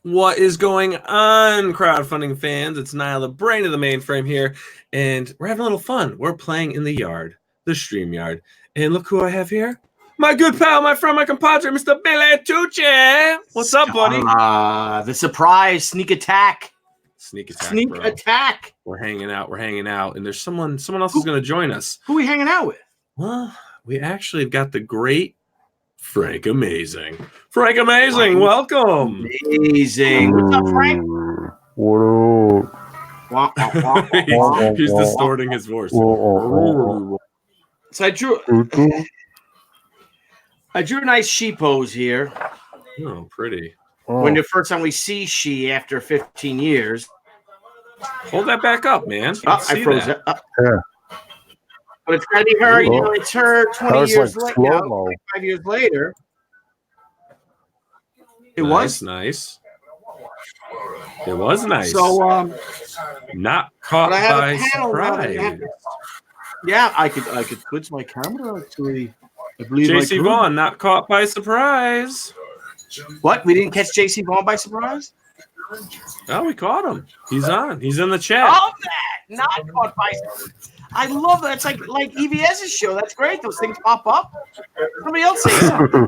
What is going on, crowdfunding fans? It's Niall, the brain of the mainframe here, and we're having a little fun. We're playing in the yard, the Streamyard. And look who I have here. My good pal, my friend, my compadre, Mr. Billy Tucci. What's up, buddy? The surprise sneak attack. Sneak attack, Sneak bro. attack. We're hanging out, and there's someone else is going to join us. Who are we hanging out with? Well, we actually have got the great Frank Amazing. Frank Amazing, welcome. Amazing. What's up, Frank? What up? He's distorting his voice. So I drew a nice she pose here. Oh, pretty. When the first time we see she after 15 years. Hold that back up, man. I froze it. Yeah. But it's gotta be her, it's her 20 years later. 25 years later. It was nice. It was nice. So not caught by surprise. Yeah, I could switch my camera actually. I believe JC Vaughn not caught by surprise. What? We didn't catch JC Vaughn by surprise? Oh, we caught him. He's on. He's in the chat. Love that. Not caught by surprise. I love that. It's like EVS's show. That's great. Those things pop up. Somebody else say something.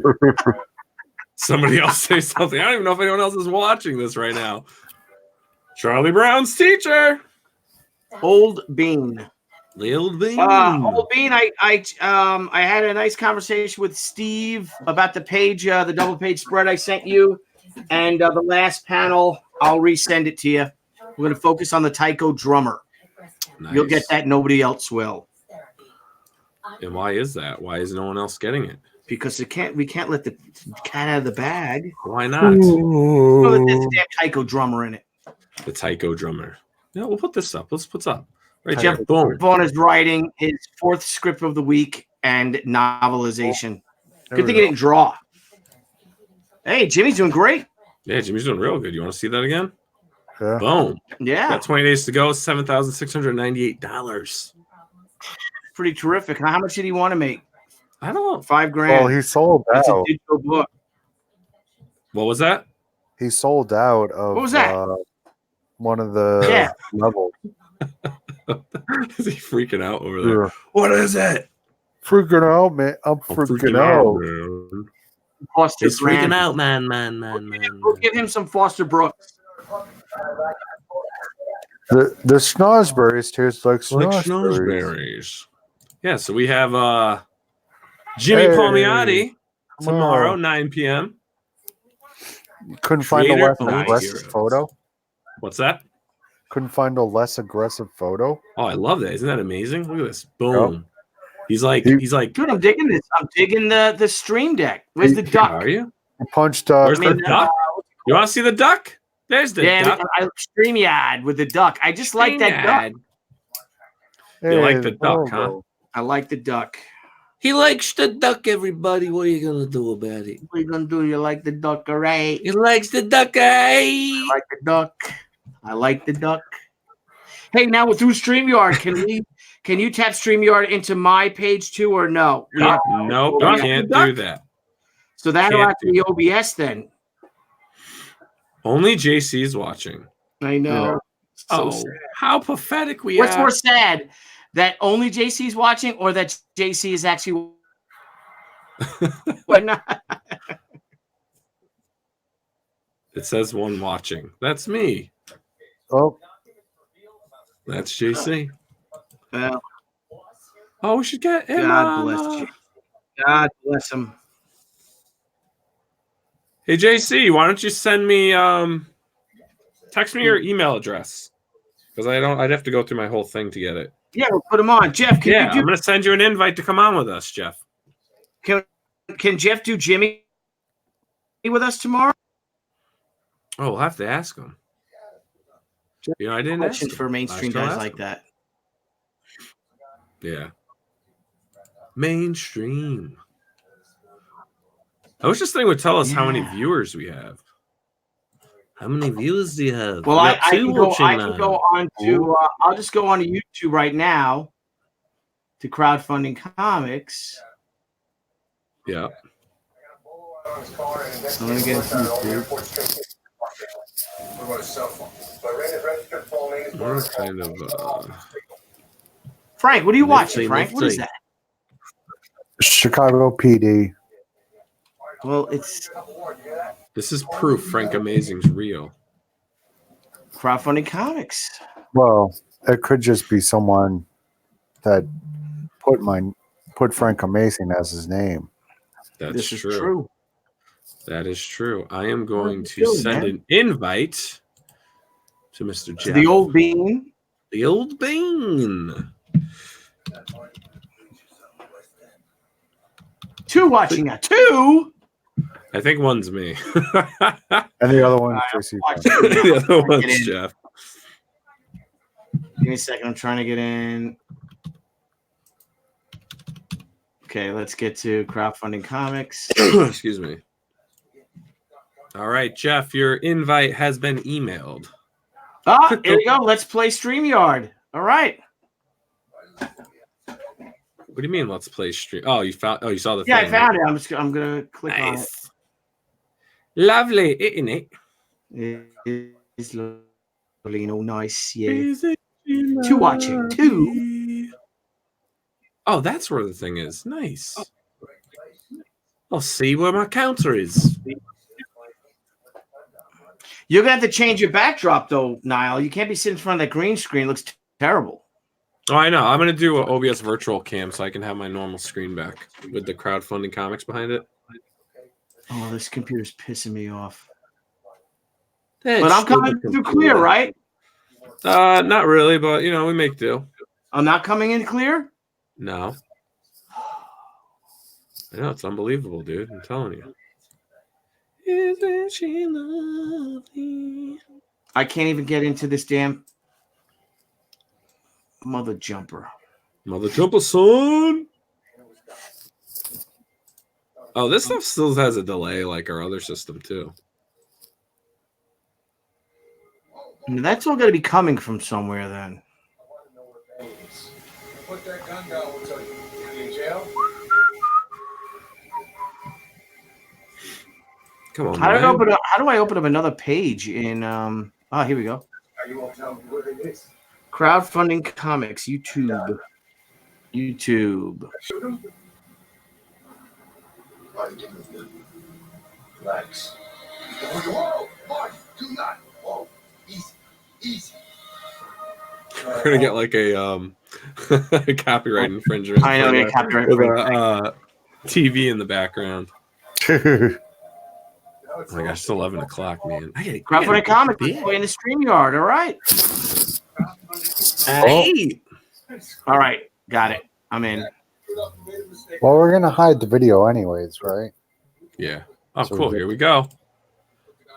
Somebody else say something. I don't even know if anyone else is watching this right now. Charlie Brown's teacher. Old Bean. Old Bean. Old Bean. I had a nice conversation with Steve about the page, the double page spread I sent you, and the last panel. I'll resend it to you. We're going to focus on the taiko drummer. Nice. You'll get that. Nobody else will. And why is that? Why is no one else getting it? Because we can't let the cat out of the bag. Why not? Well, there's a damn taiko drummer in it. The taiko drummer. Yeah, we'll put this up. Let's put this up. Right, Jeff boom. Vaughn is writing his 4th script of the week and novelization. Good thing he didn't draw. Hey, Jimmy's doing great. Yeah, Jimmy's doing real good. You want to see that again? Yeah. Boom. Yeah. Got 20 days to go. $7,698. Pretty terrific. How much did he want to make? I don't know. $5,000. Oh, he sold out. That's a digital book. What was that? He sold out of what was that? One of the levels. Is he freaking out over there? Yeah. What is it? Freaking out, man. I'm freaking out. He's freaking out, man. We'll give him some Foster Brooks. The schnozberries taste like schnozberries. Yeah, so we have Jimmy Palmiotti tomorrow, 9 p.m. Couldn't find a less aggressive photo. What's that? Couldn't find a less aggressive photo. Oh, I love that. Isn't that amazing? Look at this. Boom. Yep. He's like, dude, I'm digging this. I'm digging the stream deck. Where's the duck? Are you? Punched Where's the duck? You want to see the duck? There's the duck. Streamyard with the duck. I just like that duck. You like the duck, huh? I like the duck. He likes the duck, everybody. What are you going to do about it? What are you going to do? You like the duck, all right? He likes the duck, I like the duck. I like the duck. Hey, now through StreamYard, can you tap StreamYard into my page too, or no? No, you can't do that. So that'll have to be OBS then. Only JC's watching. I know. So sad. How pathetic we are. What's more sad? That only JC's watching, or that JC is actually what not? It says one watching. That's me. Oh. That's JC. Well, we should get him. God bless you. God bless him. Hey JC, why don't you send me text me your email address? Because I'd have to go through my whole thing to get it. Yeah, we'll put him on. Jeff, I'm gonna send you an invite to come on with us, Jeff. Can Jeff do Jimmy with us tomorrow? Oh, we'll have to ask him. You know, I didn't ask for mainstream guys like that. Yeah. Mainstream. I wish this thing would tell us how many viewers we have. How many viewers do you have? Well, I can go on to. I'll just go on to YouTube right now to Crowdfunding Comics. Yeah. I'm gonna get YouTube. What about a cell phone? My registered phone name is What kind of Frank, what are you watching, see, Frank? let's What is see. that? Chicago PD. Well, it's this is proof Frank Amazing's real. Crowdfunding Comics. Well, it could just be someone that put Frank Amazing as his name. That's This is true. true. That is true. I am going to doing, send man? an invite to Mr. Jeff. The old bean. The old bean. Two watching now. Two? I think one's me. And the other one, JC. The other one's Jeff. Give me a second. I'm trying to get in. Okay, let's get to Crowdfunding Comics. Excuse me. All right, Jeff, your invite has been emailed. Ah, here we go. Let's play StreamYard. All right. What do you mean? Let's play stream. Oh, you found. Oh, you saw the. Yeah, thing, I found right? it. I'm gonna click on it. Lovely, isn't it? It's lovely, nice. Yeah. Is it Two watching. Two. Oh, that's where the thing is. Nice. I'll see where my counter is. You're gonna have to change your backdrop though, Niall. You can't be sitting in front of that green screen. It looks terrible. Oh, I know. I'm gonna do an OBS virtual cam so I can have my normal screen back with the Crowdfunding Comics behind it. Oh, this computer's pissing me off. That But I'm coming stupid through computer. clear, right? Not really, but you know, we make do. I'm not coming in clear? No. I know, it's unbelievable, dude. I'm telling you. Isn't she lovely? I can't even get into this damn mother jumper. Mother jumper, son. Oh, this stuff still has a delay like our other system, too. That's all going to be coming from somewhere then. Put that gun down. What's up? You in jail? Come on, How man. do I open up another page in here we go. You won't tell me what it is. Crowdfunding Comics, YouTube. Shoot him. Relax. Whoa, Mark, do not. Whoa, easy. We're gonna get like a copyright infringement. I know, yeah, copyright with infringement. a TV in the background. Oh my gosh, it's 11 o'clock, man. Crowdfunding Comics, we're playing the StreamYard. All right. Hey. All right, got it. I'm in. Well, we're gonna hide the video anyways, right? Yeah. Oh, So cool. we get- Here we go.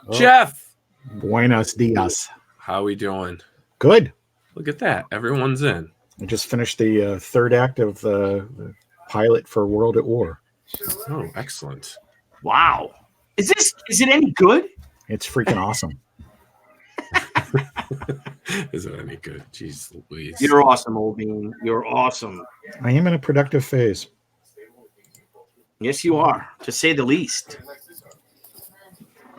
Oh. Jeff, Buenos dias. how we doing? Good. Look at that. Everyone's in. I just finished the third act of the pilot for World at War. Oh, excellent. Wow. Is it any good? It's freaking awesome. Is it any good? Jeez Louise. You're awesome, old bean. You're awesome. I am in a productive phase. Yes, you are, to say the least.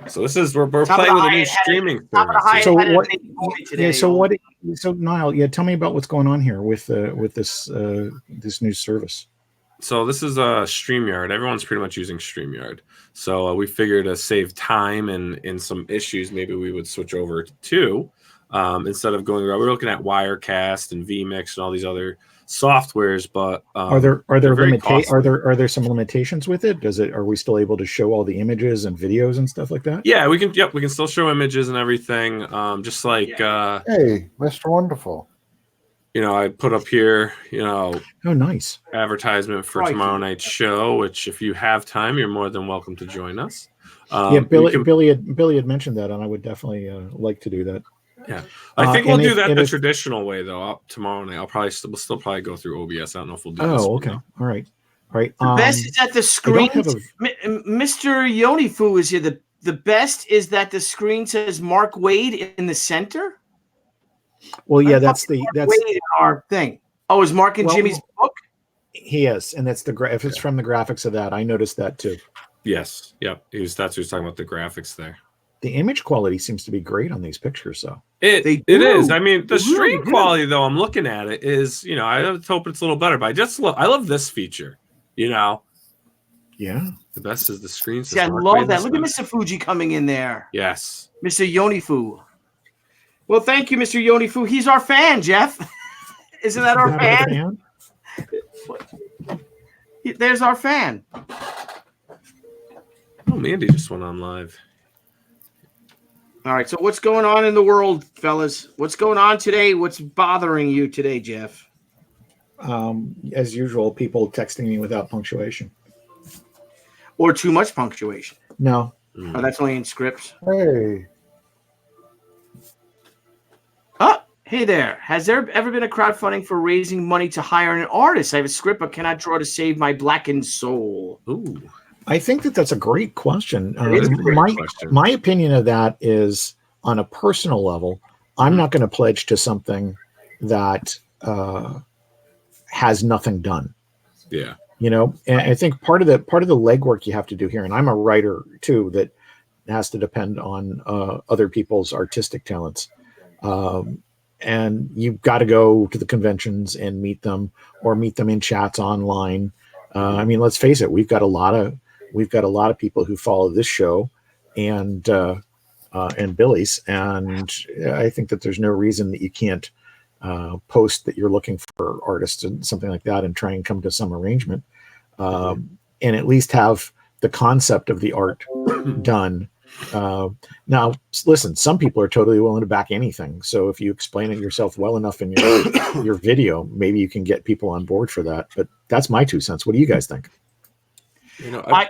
So this is we're Top of playing the with a new Hyatt had streaming Top of the service. Hyatt So had a what- big movie today. Yeah. So what? So Niall, yeah, tell me about what's going on here with this this new service. So this is StreamYard. Everyone's pretty much using StreamYard. So we figured to save time and in some issues, maybe we would switch over to instead of going around. We're looking at Wirecast and vMix and all these other softwares, but Are there they're very costly. are there some limitations with it? Are we still able to show all the images and videos and stuff like that? Yeah, we can. Yep, we can still show images and everything. Just like Hey, Mr. Wonderful. I put up here, Oh, nice. advertisement for Crikey. tomorrow night's show. Which, if you have time, you're more than welcome to join us. Yeah, we can- Billy had mentioned that, and I would definitely like to do that. I think we'll and do if- that and the if- traditional way though. Tomorrow night, we'll still probably go through OBS. I don't know if we'll do. this Oh, one, okay. though. All right. All right. The best is that the screen. have a- Mr. Yonifu is here. The best is that the screen says Mark Wade in the center. Well, yeah, Mark Wade in our thing. Oh, is Mark and Well, Jimmy's book? he is, and that's if it's from the graphics of that, I noticed that too. Yes. Yep. That's what he was talking about, the graphics there. The image quality seems to be great on these pictures, though. It is. I mean, the stream quality, though, I'm looking at it is, I hope it's a little better, but I love this feature. Yeah. The best is the screen. See, I love that. Look at Mr. Fuji coming in there. Yes. Mr. Yonifu. Well, thank you, Mr. Yonifu. He's our fan, Jeff. Isn't that our fan? There's our fan. Oh, Mandy just went on live. All right, so what's going on in the world, fellas? What's going on today? What's bothering you today, Jeff? As usual, people texting me without punctuation. Or too much punctuation? No. Oh, that's only in scripts. Hey. Oh, hey there. Has there ever been a crowdfunding for raising money to hire an artist? I have a script but cannot draw to save my blackened soul. Ooh. I think that's a great question. It is a great question. My opinion of that is, on a personal level, I'm not going to pledge to something that has nothing done. Yeah. And I think part of the legwork you have to do here, and I'm a writer too, that has to depend on other people's artistic talents. And you've got to go to the conventions and meet them, or meet them in chats online. I mean, let's face it, we've got a lot of people who follow this show and Billy's, and I think that there's no reason that you can't post that you're looking for artists and something like that, and try and come to some arrangement, and at least have the concept of the art done. Now, listen, some people are totally willing to back anything. So if you explain it yourself well enough in your video, maybe you can get people on board for that. But that's my 2 cents. What do you guys think? Frank.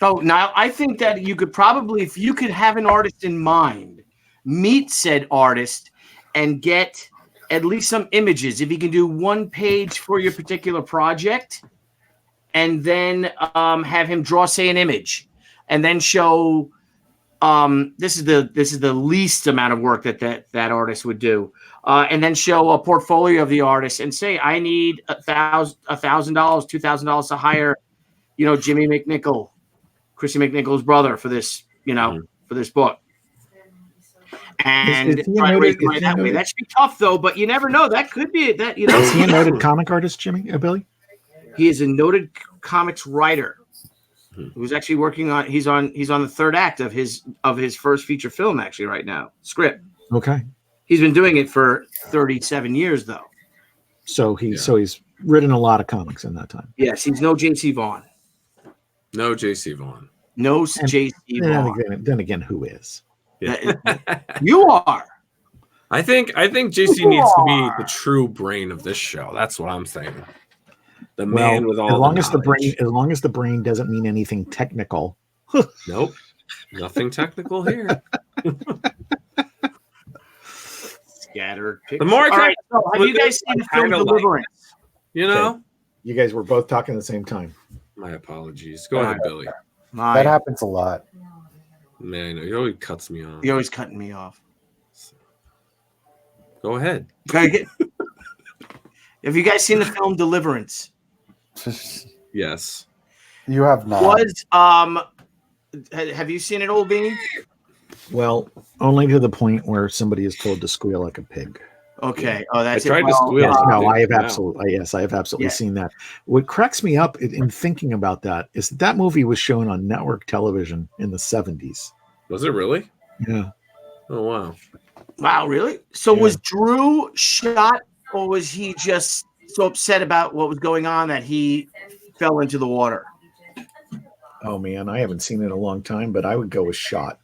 Now I think that you could probably, if you could have an artist in mind, meet said artist and get at least some images. If you can do one page for your particular project, and then have him draw, say, an image, and then show this is the least amount of work that artist would do, and then show a portfolio of the artist and say, I need $1,000, $2,000 to hire, Jimmy McNichol, Chrissy McNichol's brother, for this, for this book. And try to raise money that way. That should be tough, though. But you never know. That could be that. Is he a noted comic artist, Jimmy? Billy? He is a noted comics writer who's actually working on. He's on the third act of his first feature film actually right now. Script. Okay. He's been doing it for 37 years though. So he's written a lot of comics in that time. Yes, he's no J.C. Vaughn. No J.C. Vaughn. No J.C. Vaughn. Then again, who is? Yeah. You are. I think JC needs to be the true brain of this show. That's what I'm saying. The man with all as long the as the brain doesn't mean anything technical. Nope. Nothing technical here. Scattered pictures. The more have you guys seen the film Deliverance? Okay. You guys were both talking at the same time. My apologies. Go ahead, Billy. That happens a lot. Man, I know. He always cuts me off. You're always cutting me off. Go ahead. Have you guys seen the film Deliverance? Yes. You have not. Have you seen it, Old Beanie? Well, only to the point where somebody is told to squeal like a pig. Okay. Oh, that's I tried to squeal. No, I have absolutely seen that. What cracks me up in thinking about that is that movie was shown on network television in the 70s. Was it really? Yeah. Oh, wow. Wow, really? So was Drew shot, or was he just so upset about what was going on that he fell into the water? Oh, man, I haven't seen it in a long time, but I would go with shot.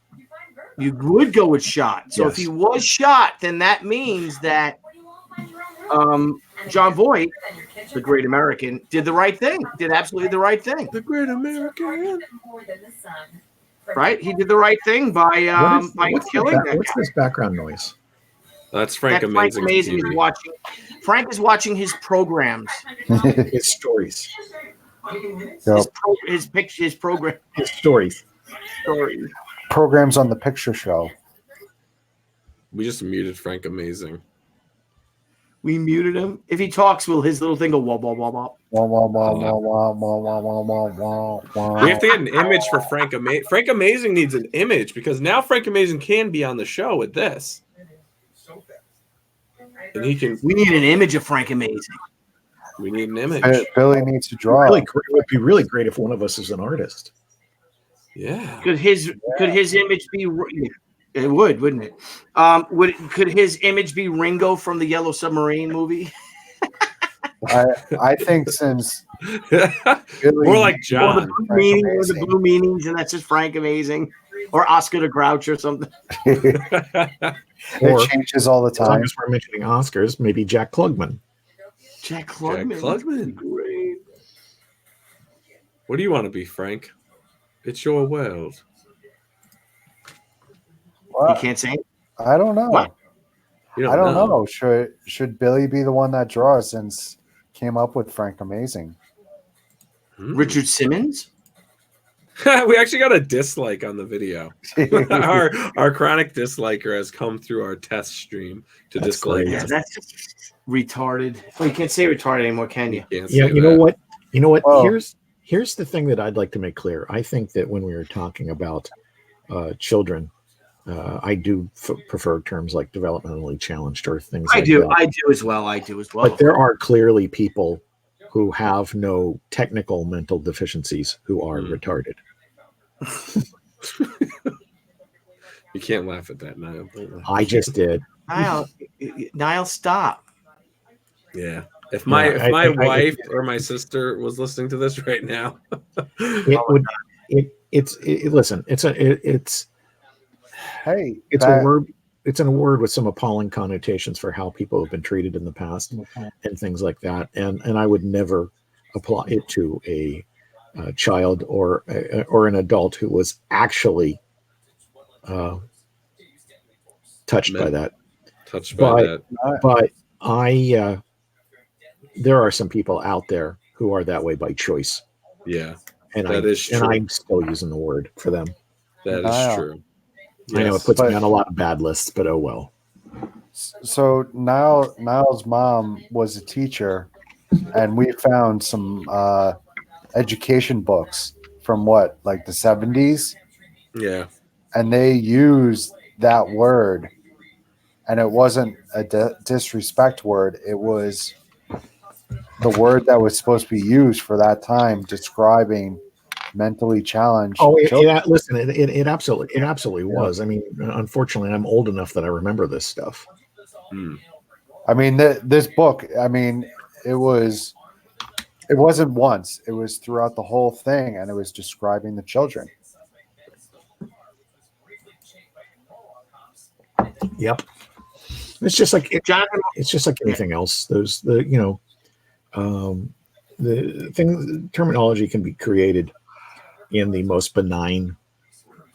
You would go with shot. So if he was shot, then that means that John Voight, the great American, did the right thing. Did absolutely the right thing. The great American. Right? He did the right thing by killing that guy. What's this background noise? That's Frank Amazing. Frank Amazing is watching. Frank is watching his programs. His stories. His program. His stories. Programs on the picture show. We just muted Frank Amazing. We muted him. If he talks, will his little thing go wah wah wah wah? Wah, wah, wah, wah, wah, wah, wah, wah, wah, wah, wah. We have to get an image for Frank Amazing. Frank Amazing needs an image because now Frank Amazing can be on the show with this. And he can. We need an image of Frank Amazing. We need an image. Billy needs to draw. Really, it would be really great if one of us is an artist. Yeah. Could his image be? It would, wouldn't it? Could his image be Ringo from the Yellow Submarine movie? I think since Billy, More like Or John. the blue meanings, and that's just Frank Amazing, or Oscar the Grouch or something. Or it changes all the as long time. as we're mentioning Oscars, maybe Jack Klugman. Jack Klugman. Jack Klugman. Great. What do you want to be, Frank? It's your world. You What? can't say it. I don't know. What? You I don't know. Should Billy be the one that draws since came up with Frank Amazing? Richard Simmons. We actually got a dislike on the video. our chronic disliker has come through our test stream to That's dislike great. Yeah, us. that's just retarded. Well, you can't say retarded anymore, can you? Can't Yeah, say you know that. what? You know what? Well- Here's the thing that I'd like to make clear. I think that when we were talking about children, I do prefer terms like developmentally challenged or things I like do. that. I do as well. But there are clearly people who have no technical mental deficiencies who are retarded. You can't laugh at that, Niall. I just did. Niall, stop. Yeah. If my Yeah, I- wife or my sister was listening to this right now, It would. Listen. It's Hey, a word. It's a word with some appalling connotations for how people have been treated in the past and things like that. And I would never apply it to a child or an adult who was actually touched by that. touched by that. But there are some people out there who are that way by choice, Yeah, and that is true. and I'm still using the word for them. That is Niall. true. I know it Yes. puts me But- on a lot of bad lists, but oh well. So Niall's mom was a teacher, and we found some education books from like the 70s, Yeah. and they used that word, and it wasn't a disrespect word. It was the word that was supposed to be used for that time, describing mentally challenged children. Listen, it absolutely was. I mean, unfortunately, I'm old enough that I remember this stuff. I mean, this book, I mean, it wasn't once, it was throughout the whole thing, and it was describing the children. Yep. It's just like Jonathan, it's just like anything else. There's the terminology can be created in the most benign,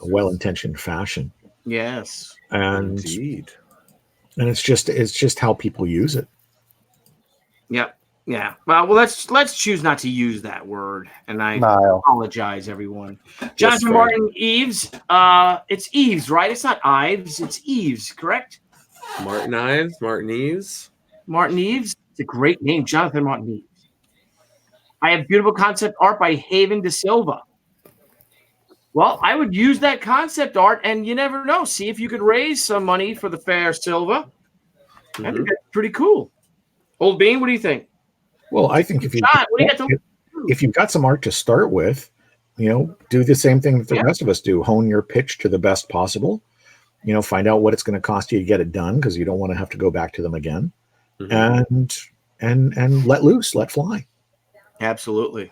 well-intentioned fashion, yes. and Indeed. it's just how people use it. Yep. Yeah. Well, let's choose not to use that word, and I Niall. apologize, everyone. Jonathan fair. Martin Eves. It's Eves, right? It's not Ives. It's Eves, correct? Martin Eves. Martin Eves. It's a great name, Jonathan Martin Eves. I have beautiful concept art by Haven De Silva. Well, I would use that concept art, and you never know. See if you could raise some money for the fair, Silva. I think that's pretty cool. Old Bean, what do you think? Well, I think if John, what do you got to if you've got some art to start with, do the same thing that the rest of us do. Hone your pitch to the best possible. Find out what it's going to cost you to get it done, because you don't want to have to go back to them again. And let loose, let fly. Absolutely.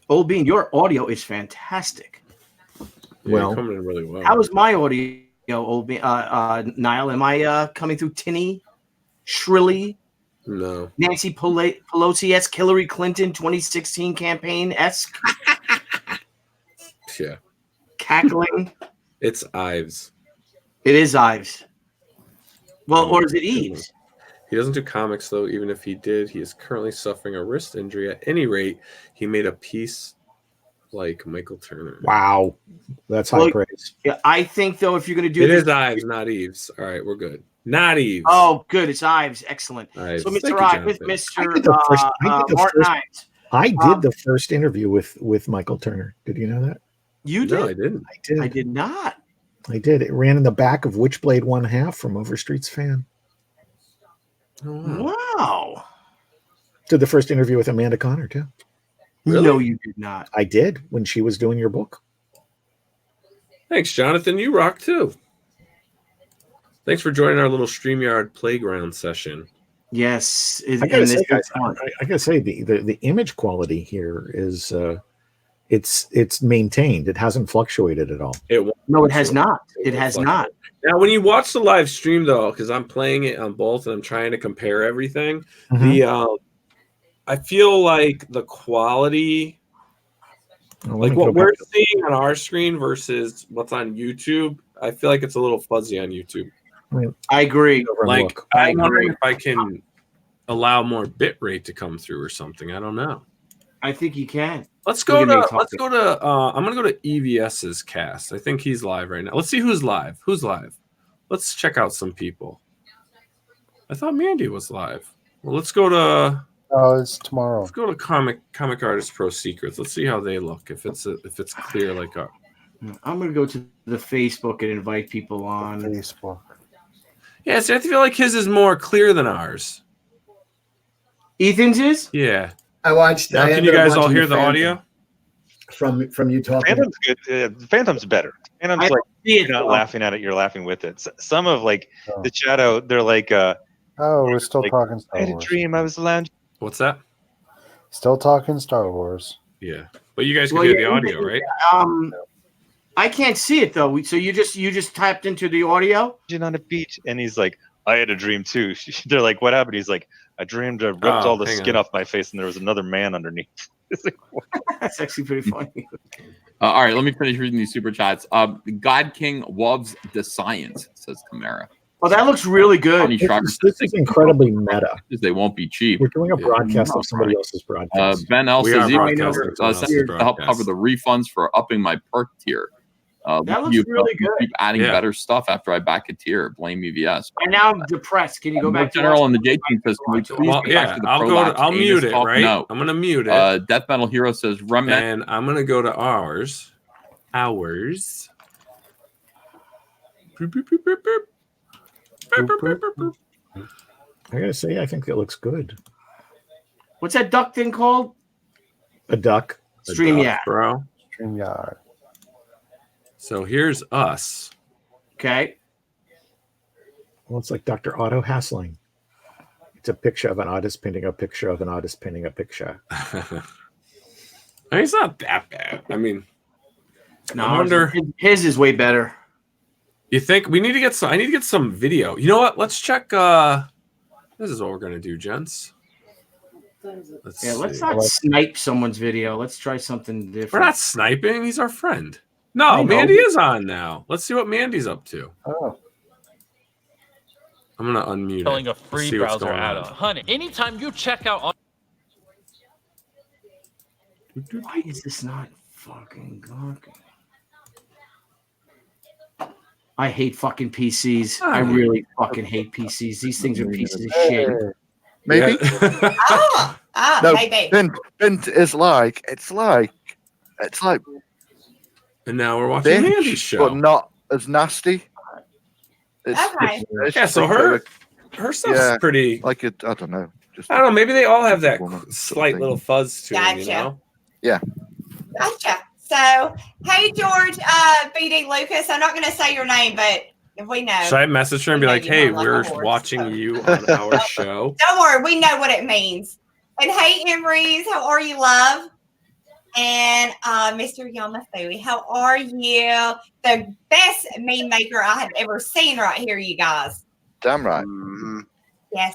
Old Bean, your audio is fantastic. Yeah, Well, you're coming in really well. How is my audio, Old Bean? Niall, am I coming through tinny, shrilly, No. Nancy Pelosi-esque, Hillary Clinton 2016 campaign-esque, Yeah. cackling? It's Ives. It is Ives. Well, or is it Eves? He doesn't do comics, though. Even if he did, he is currently suffering a wrist injury. At any rate, he made a piece like Michael Turner. Wow, that's high praise. Yeah, I think, though, if you're going to do It this, is Ives, not Eves. All right, we're good. Not Eves. Oh, good. It's Ives. Excellent. Ives. So, Thank Mr. you, Ives, with Jonathan. I did the first- Mr. I did the Martin first- Ives. I did the first interview with Michael Turner. Did you know that? You No, I did? didn't. I did. I did not. I did. It ran in the back of Witchblade 1/2 from Overstreet's Fan. Oh, wow. Wow. Did the first interview with Amanda Connor too. Really? No, you did not. I did when she was doing your book. Thanks, Jonathan. You rock too. Thanks for joining our little StreamYard playground session. Yes. I gotta say, I gotta say the image quality here is it's maintained. It hasn't fluctuated at all. No, it has not. It has not. Now, when you watch the live stream, though, because I'm playing it on both and I'm trying to compare everything, I feel like the quality, like what we're seeing on our screen versus what's on YouTube, I feel like it's a little fuzzy on YouTube. I agree. Like, I'm wondering if I can allow more bit rate to come through or something. I don't know. I think you can. I'm gonna go to EVS's cast. I think he's live right now. Let's see who's live. Who's live? Let's check out some people. I thought Mandy was live. Well, let's go to it's tomorrow. Let's go to Comic Artist Pro Secrets. Let's see how they look. If it's clear like I'm gonna go to the Facebook and invite people on Facebook. Yeah, see, I feel like his is more clear than ours. Ethan's is? Yeah. I watched. Now, can you guys all hear the audio? From you talking? Phantom's good. Phantom's better. Phantom's like you're not laughing at it; you're laughing with it. Some of like the shadow, they're like. We're still like, talking Star I had Wars. a dream. I was lounging. What's that? Still talking Star Wars. Yeah, but you guys can hear the audio, right? I can't see it though. So you just tapped into the audio? On a beach, and he's like, "I had a dream too." They're like, "What happened?" He's like, "I dreamed I ripped all the skin off my face, and there was another man underneath." That's actually pretty funny. All right, let me finish reading these super chats. God King loves the science, says Chimera. Oh, that looks really good. This is incredibly meta. They won't be cheap. We're doing a broadcast of somebody else's broadcast. Ben L says to help cover the refunds for upping my perk tier. That looks really good. Keep adding better stuff after I back a tier. Blame EVS. And now I'm depressed. Can you go back to General and the J team says, can we please go back to the I'll mute it, right? No. I'm gonna mute it. Death Metal Hero says Remnant. And I'm gonna go to ours. Ours. Boop, boop, boop, boop, boop. Boop, boop, boop, boop, boop. I gotta say, I think it looks good. What's that duck thing called? A duck. Streamyard, bro. Streamyard. So here's us. Okay. Well, it's like Dr. Otto Hassling. It's a picture of an artist painting a picture of an artist painting a picture. I mean, it's not that bad. I mean, No, I wonder. His is way better. You think we need to get some? I need to get some video. You know what? Let's check. This is what we're gonna do, gents. Let's not snipe someone's video. Let's try something different. We're not sniping. He's our friend. No, Mandy is on now. Let's see what Mandy's up to. Oh. I'm gonna unmute. Telling a free browser add-on. Honey, anytime you check out on. Why is this not fucking working? I hate fucking PCs. I really fucking hate PCs. These things are pieces of shit. Maybe. No, maybe. Bint is like it's like. And now we're watching Binge, Mandy's show, but not as nasty. Okay. Yeah, so her stuff's pretty. Like it, I don't know. I don't know. Maybe they all have that slight little fuzz to them. Gotcha. You know? Yeah. Gotcha. So, hey, George, BD Lucas, I'm not going to say your name, but if we know. Should I message her and be like, you hey, like we're a horse, watching so. you on our show? Don't worry. We know what it means. And hey, Emery's, how are you, love? And Mr. Yamafui, how are you? The best meme maker I have ever seen right here, you guys. Damn right. Yes.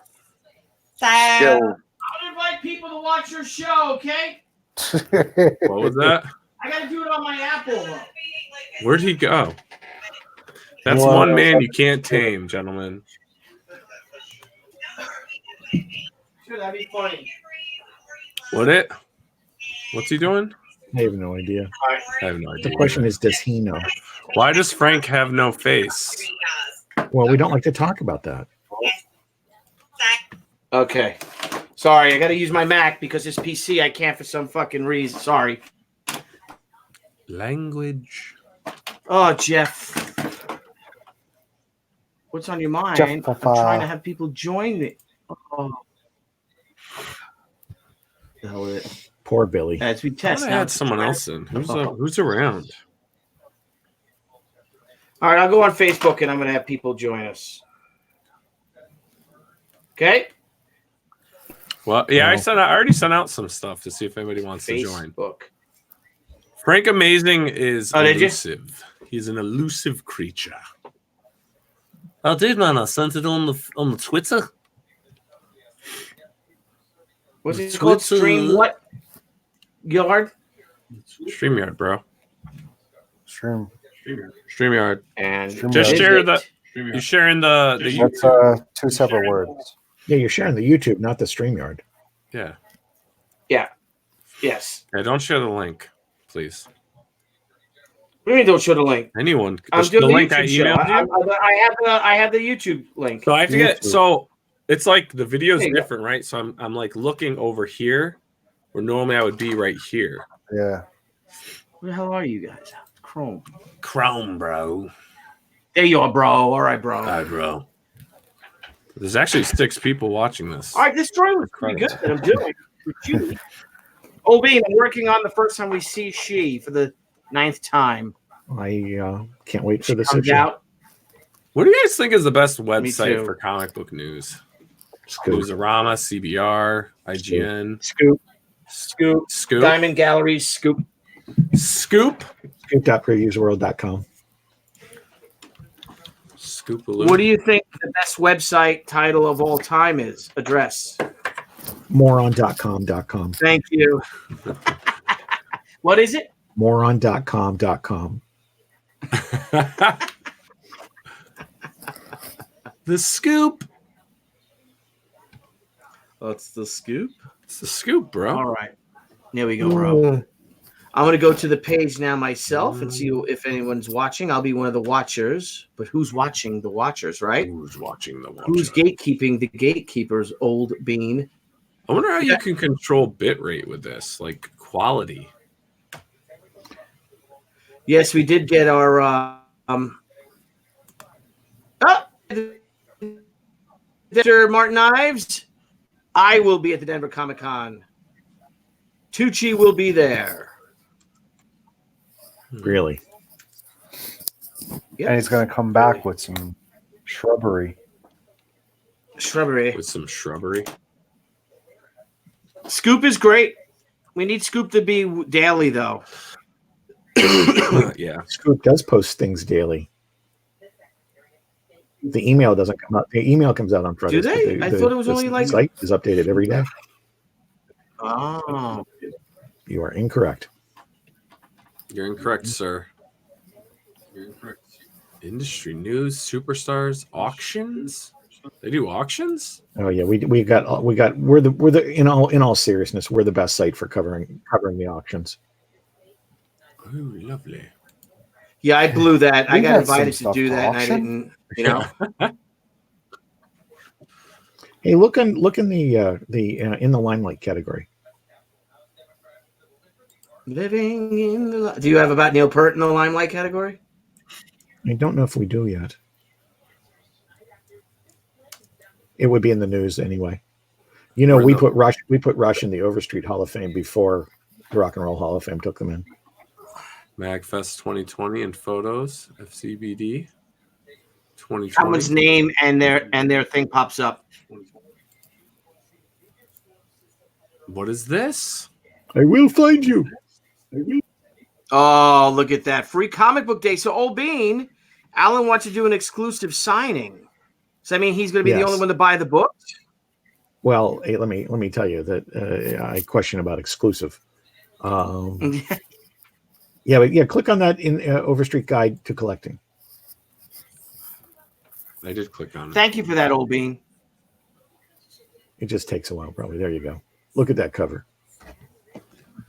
So, I'll invite people to watch your show, okay? What was that? I got to do it on my Apple. Where'd he go? That's one man you can't tame, gentlemen. Sure, that'd be funny. What it? What's he doing? I have no idea. I have no idea. The question is, does he know? Why does Frank have no face? Well, we don't like to talk about that. Okay. Sorry, I got to use my Mac because this PC I can't for some fucking reason. Sorry. Language. Oh, Jeff. What's on your mind? Jeff, I'm trying to have people join me. Oh. The hell with it. Poor Billy. As we test. I now. had someone else in. Who's around? All right, I'll go on Facebook and I'm going to have people join us. Okay. Well, yeah, I already sent out some stuff to see if anybody wants to join. Facebook. Frank Amazing is did you? elusive. He's an elusive creature. I did, man. I sent it on the Twitter. What's it called? Stream what? Yard? Streamyard, bro. Streamyard. And just share the. You're sharing the That's two separate words. Yeah, you're sharing the YouTube, not the StreamYard. Yeah. Yeah. Yes. Yeah, don't share the link, please. What do you mean don't share the link? Anyone. I'm The doing link the I YouTube show. emailed you. I have the YouTube link. So I have to get so it's like the video's There you go. different, right? So I'm like looking over here where normally I would be right here. Yeah. Where the hell are you guys? Chrome, bro. There you are, bro. All right, bro. Hi, bro. There's actually 6 people watching this. All right, this story was pretty good that I'm doing for you. Obi, I'm working on the first time we see she for the 9th time. I can't wait for this Comes issue. out. What do you guys think is the best too. website for comic book news? Newsarama, CBR, IGN, Scoop, Diamond Galleries, Scoop. Scoop.previewsworld.com. What do you think the best website title of all time is? Address. Moron.com.com. Thank you. What is it? Moron.com.com. The Scoop. That's the Scoop. It's the Scoop, bro. All right. There we go, bro. I'm going to go to the page now myself and see if anyone's watching. I'll be one of the watchers. But who's watching the watchers, right? Who's watching the watchers? Who's gatekeeping the gatekeepers, old bean? I wonder how you can control bitrate with this, like quality. Yes, we did get our Mr. Martin Ives. I will be at the Denver Comic Con. Tucci will be there. Really? Yep. And he's going to come back with some shrubbery. With some shrubbery. Scoop is great. We need Scoop to be daily, though. Yeah. Scoop does post things daily. The email doesn't come out. The email comes out on Fridays. Do they? I thought it was only like. The site is updated every day. Oh. You are incorrect. You're incorrect, sir. You're incorrect. Industry news, superstars, auctions. They do auctions? Oh yeah, we're the in all seriousness, we're the best site for covering the auctions. Oh, lovely. Yeah, I blew that. I We got had invited some to do stuff that, and I auction. didn't. Hey, look in the in the limelight category. Living in the. Do you have about Neil Peart in the limelight category? I don't know if we do yet. It would be in the news anyway. You know, we put Rush in the Overstreet Hall of Fame before the Rock and Roll Hall of Fame took them in. MagFest 2020 and photos, FCBD 2020. Someone's name and their thing pops up. What is this? I will find you. Oh, look at that. Free comic book day. So, Old Bean, Alan wants to do an exclusive signing. Does that mean he's going to be the Yes. only one to buy the book? Well, hey, let me tell you that I question about exclusive. Yeah, but yeah, click on that in Overstreet Guide to Collecting. I did click on it. Thank you for that, Old Bean. It just takes a while, probably. There you go. Look at that cover.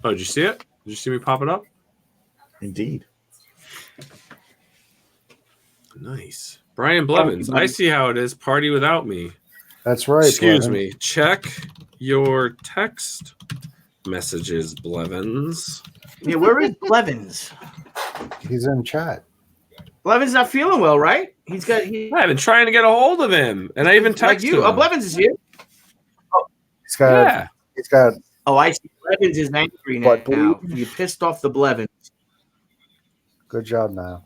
Oh, did you see it? Did you see me pop it up? Indeed. Nice. Brian Blevins. I see how it is. Party without me. That's right. Excuse Blevins. me. Check your text messages, Blevins. Yeah, where is Blevins? He's in chat. Blevins not feeling well, right? I've been trying to get a hold of him, and I even texted you. him. Oh, Blevins is here. He's got. Oh, I see. Blevins is angry now. You pissed off the Blevins. Good job, now.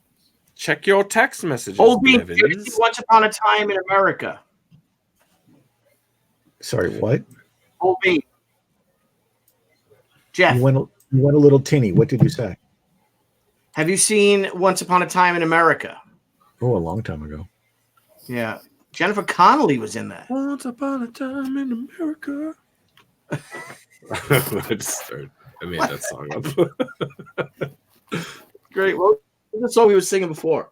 Check your text messages, Old Bean, Blevins. Once Upon a Time in America. Sorry, what? Old Bean. Jeff. You went a little tinny. What did you say? Have you seen Once Upon a Time in America? Oh, a long time ago. Yeah. Jennifer Connelly was in that. Once upon a time in America. I made that song up. Great. Well, that's all we were singing before.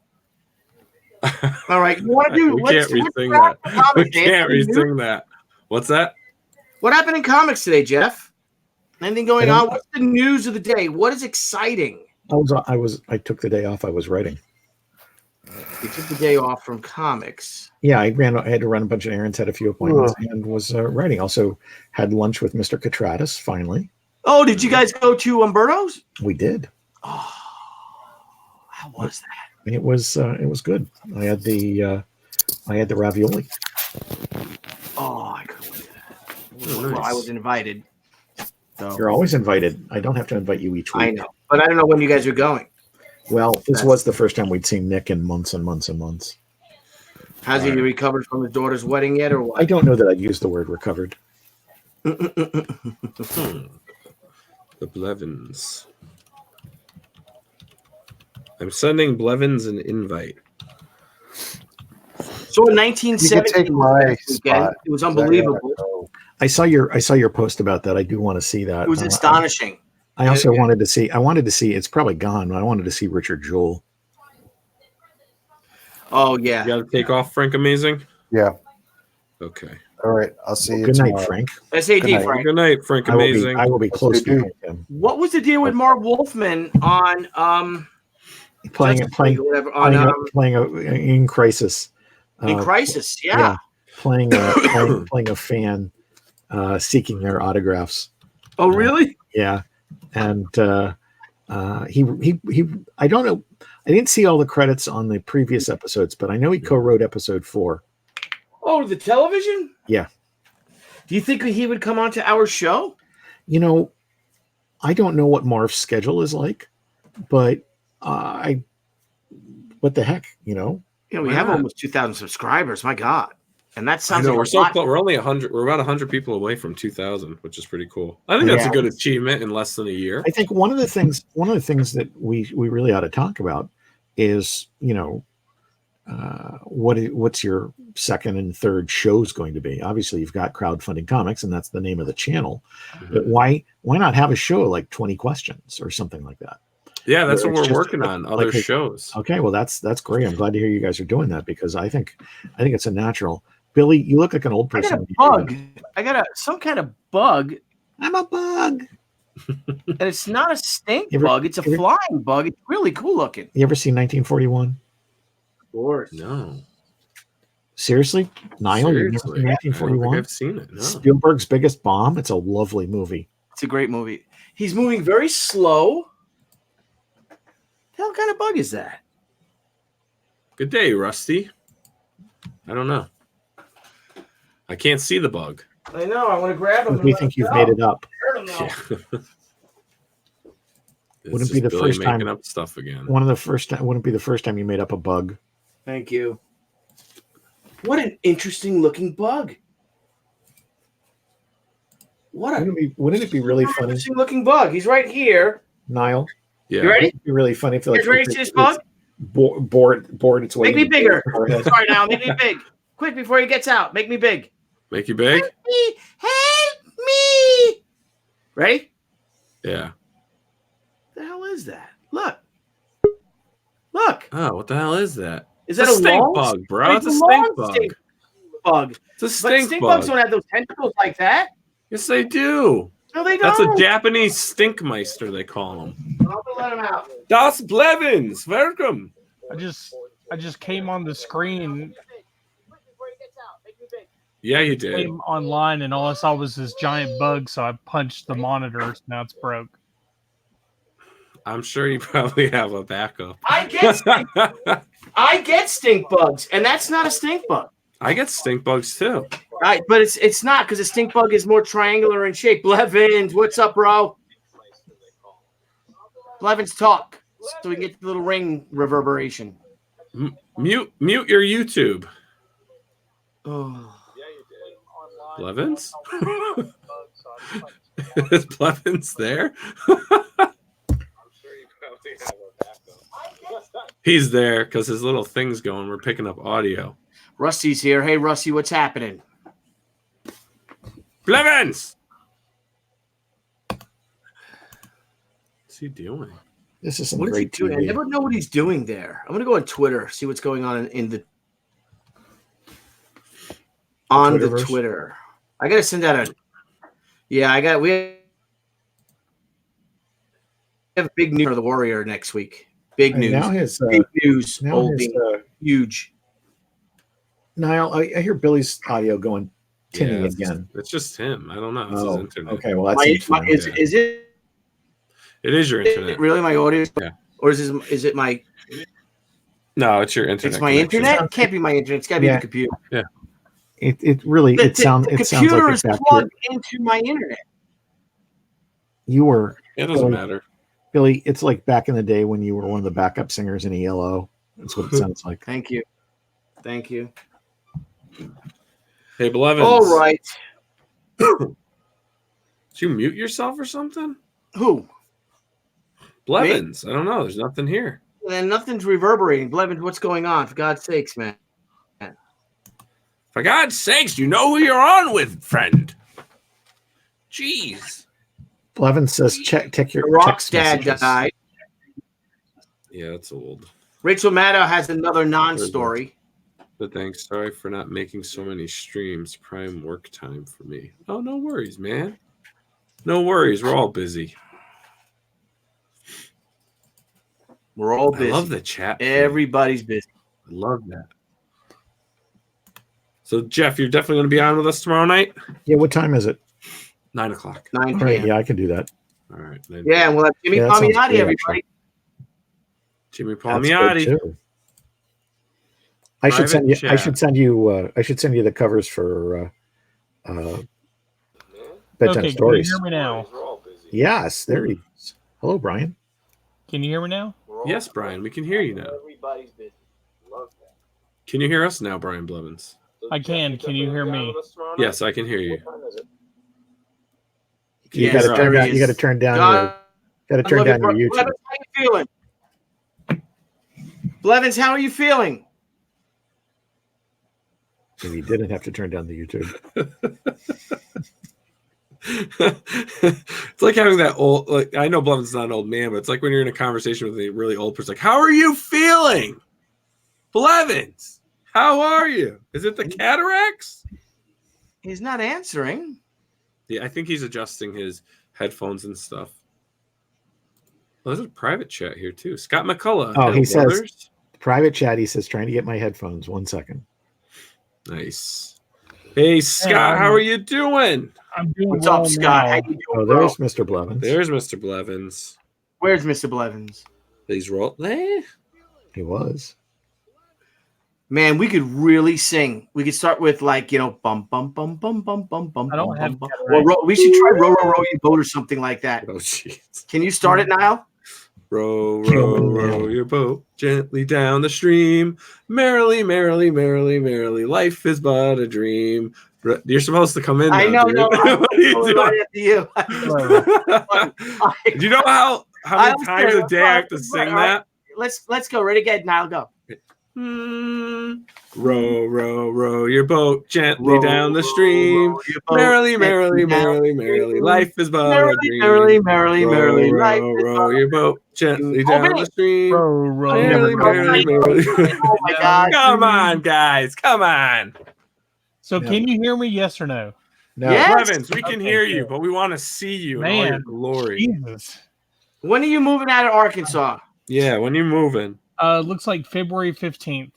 All right. You want to do? We can't re-sing that. We can't re-sing that. What's that? What happened in comics today, Jeff? Anything going on? What's the news of the day? What is exciting? I took the day off. I was writing. You took the day off from comics. Yeah, I had to run a bunch of errands, had a few appointments, and was writing. Also had lunch with Mr. Catratus finally. Oh, did you guys go to Umberto's? We did. Oh, how was that? It was good. I had the ravioli. Oh, I couldn't wait to that. Well, I was invited. So. You're always invited. I don't have to invite you each week. I know, but I don't know when you guys are going. Well, this was the first time we'd seen Nick in months and months and months. Has he recovered from his daughter's wedding yet, or what? I don't know that I'd use the word recovered. The Blevins. I'm sending Blevins an invite. So in 1970, it was unbelievable. I saw your post about that. I do want to see that. It was astonishing. I also wanted to see. It's probably gone, but I wanted to see Richard Jewell. Oh yeah. You got to take off, Frank Amazing. Yeah. Okay. All right. I'll see you. Good night, tomorrow. Frank. SAD, Frank. Good night, Frank Amazing. I will be close to him. What was the deal with Mark Wolfman on playing in Crisis? In Crisis, yeah. Playing a fan, seeking their autographs. Oh, really? Yeah, and he I don't know. I didn't see all the credits on the previous episodes, but I know he co-wrote episode 4. Oh, the television? Yeah. Do you think he would come onto our show? You know, I don't know what Marv's schedule is like, but what the heck, you know? Yeah, we have almost 2,000 subscribers. My God. And that sounds like we're a so lot. close. We're only 100. We're about 100 people away from 2,000, which is pretty cool. I think that's a good achievement in less than a year. I think one of the things that we really ought to talk about is, you know, what's your second and third shows going to be? Obviously, you've got Crowdfunding Comics, and that's the name of the channel. Mm-hmm. But why not have a show like 20 Questions or something like that? Yeah, that's what we're working on. Other shows. Okay, well that's great. I'm glad to hear you guys are doing that because I think it's a natural. Billy, you look like an old person. I got some kind of bug. I'm a bug. And it's not a stink bug. It's a flying bug. It's really cool looking. You ever seen 1941? Of course. No. Seriously? Niall, you've never seen 1941? I've seen it. No. Spielberg's Biggest Bomb. It's a lovely movie. It's a great movie. He's moving very slow. The hell kind of bug is that? Good day, Rusty. I don't know. I can't see the bug. I know. I want to grab him. We think you've made it up. Yeah. Wouldn't be the first time making up stuff again. Wouldn't be the first time you made up a bug. Thank you. What an interesting looking bug. Wouldn't it be really funny? Interesting looking bug. He's right here. Niall. Yeah. You ready? It'd be really funny if you ready to see this bug? Bored its way. Make me bigger. Sorry, now make me big. Quick before he gets out. Make me big. Make you big? Help me. Ready? Yeah. What the hell is that? Look. Oh, what the hell is that? Is that a a stink long, bug, bro? It's a stink bug. It's a stink bug. Bugs don't have those tentacles like that. Yes, they do. No, they That's don't. a Japanese stinkmeister, they call them. I'll let him out. Das Blevins, welcome. I just I just came on the screen. Yeah, you did. Came online and all I saw was this giant bug, so I punched the monitor. So now it's broke. I'm sure you probably have a backup. I get stink bugs, and that's not a stink bug. I get stink bugs too. Right, but it's not because a stink bug is more triangular in shape. Blevins, what's up, bro? Blevins, talk so we can get the little ring reverberation. Mute your YouTube. Oh. Blevins? Is Blevins there? He's there because his little thing's going. We're picking up audio. Rusty's here. Hey, Rusty, what's happening? Blevins! What's he doing? This is some What is he great doing? I TV. never know what he's doing there. I'm gonna go on Twitter, see what's going on in the Twitterverse? Twitter. I gotta send out a. Yeah, we have big news for the Warrior next week. Big And news. now his, big news. now Old his, bean. Huge. Niall, I hear Billy's audio going tinny Yeah, again. It's just him. I don't know. It's his Oh, internet. okay. Well, that's Is it? It is your internet. Really my audio? Yeah. Or is it my? No, it's your internet. It's my connection. internet. It can't be my internet. It's gotta be Yeah. the computer. Yeah. It really The sounds computer like is it's back plugged here. into my internet. You were It doesn't matter. Billy. It's like back in the day when you were one of the backup singers in ELO. That's what it sounds like. Thank you. Thank you. Hey, Blevins. All right. Did you mute yourself or something? Who? Blevins. I don't know. There's nothing here. And nothing's reverberating. Blevins, what's going on? For God's sakes, man. For God's sakes, you know who you're on with, friend. Jeez. Blevins says check your Rock's text dad messages. died. Yeah, that's old. Rachel Maddow has another non-story. But thanks. Sorry for not making so many streams. Prime work time for me. Oh, no worries, man. No worries. We're all busy. We're all busy. I love the chat. Everybody's busy. I love that. So, Jeff, you're definitely going to be on with us tomorrow night? Yeah, what time is it? 9 o'clock. 9 All p.m. right, yeah, I can do that. All right. Yeah, and we'll have Jimmy Yeah, that sounds Palmiotti, great, everybody. Jimmy That's good, Palmiotti. too. I should send you. Private I chat. should send you. I should send you the covers for bedtime Okay, can you stories. hear me now? Yes, there he is. Hello, Brian. Can you hear me now? Yes, Brian, we can hear you now. Everybody's busy. Love that. Can you hear us now, Brian Blevins? I can. Can you hear me? Yes, I can hear you. You Yes, got to turn there he down. You got is. to turn down God, your. Got to I turn love down you, your bro. YouTube. Blevins, how you feeling? Blevins, how are you feeling? Maybe you didn't have to turn down the YouTube. It's like having that old, like, I know Blevins is not an old man, but it's like when you're in a conversation with a really old person, like, how are you feeling? Blevins, how are you? Is it the cataracts? He's not answering. Yeah, I think he's adjusting his headphones and stuff. Well, there's a private chat here too. Scott McCullough. Oh, Hello, he says brothers. private chat. He says trying to get my headphones. 1 second. Nice. Hey, Scott, how are you doing? I'm doing What's well up, Scott? How now. you doing, Oh, bro? there's Mr. Blevins. There's Mr. Blevins. Where's Mr. Blevins? He's roll. Eh? He was. Man, we could really sing. We could start with like, you know, bum bum bum bum bum bum bum I don't bum have bum. cataracts. Or we should try row row row your boat or something like that. Oh, jeez. Can you start it now? Row, Kill row, me row now. your boat gently down the stream. Merrily, merrily, merrily, merrily. Life is but a dream. You're supposed to come in. I now, know, dude. no, I'm What are you going doing? right after you. Do you know how I many times a day I have to sing that? Let's go. Ready, get now go. Row, row, row your boat gently Row, down the row, stream. row your boat Merrily, gently merrily, down merrily, the merrily. stream. Life is but a Merrily, dream. merrily, merrily, Row, merrily. row, Life is row your boat gently Oh, down man. the stream. Row, row, Merrily, row. merrily, merrily. Oh my God. Come on, guys. Come on. So can you hear me? Yes or no? No. Yes. Blevins, we can Okay, hear you, good. but we want to see you in all your Man, glory. Jesus. When are you moving out of Arkansas? Yeah, when you're moving. Looks like February 15th.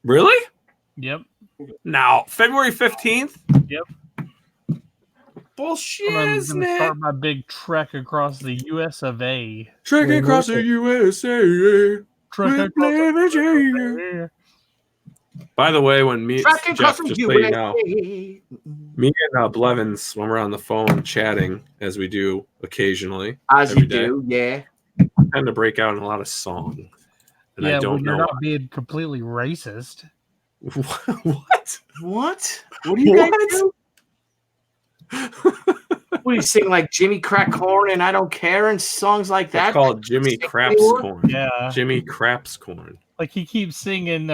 Really? Yep. Now, February 15th? Yep. Bullshit, I'm isn't gonna it? start my big trek across the US of A. Trekking across the USA. Trek with across the Leverage. By the way, when me, Tracking Jeff, across just the so you know, USA. me and Blevins, when we're on the phone chatting, as we do occasionally, As every you day, do, yeah. tend to break out in a lot of song. And I Yeah, don't when you're know not being completely racist. what. What? What do you guys do? What do you sing like Jimmy Crack Corn and I Don't Care and songs like That's that? called Jimmy Craps anymore? Corn. Yeah. Jimmy Craps Corn. Like he keeps singing,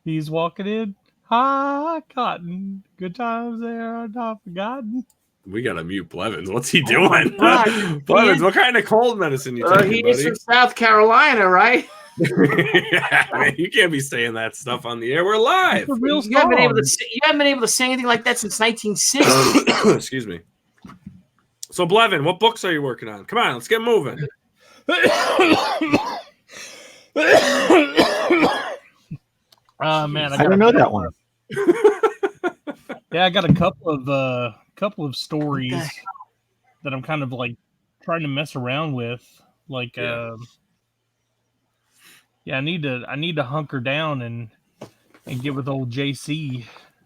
he's walking in. Hi, Cotton. Good times there are not forgotten. We gotta mute Blevins. What's he doing? God. Blevins, what kind of cold medicine you taking, He is buddy? from South Carolina, right? Yeah, man, you can't be saying that stuff on the air. We're live. It's a real You haven't been able to song. you haven't been able to sing anything like that since 1960. Excuse me. So, Blevin, what books are you working on? Come on, let's get moving. Man, I don't know that one. Yeah, I got a couple of stories that I'm kind of like trying to mess around with. Like, I need to hunker down and get with old JC,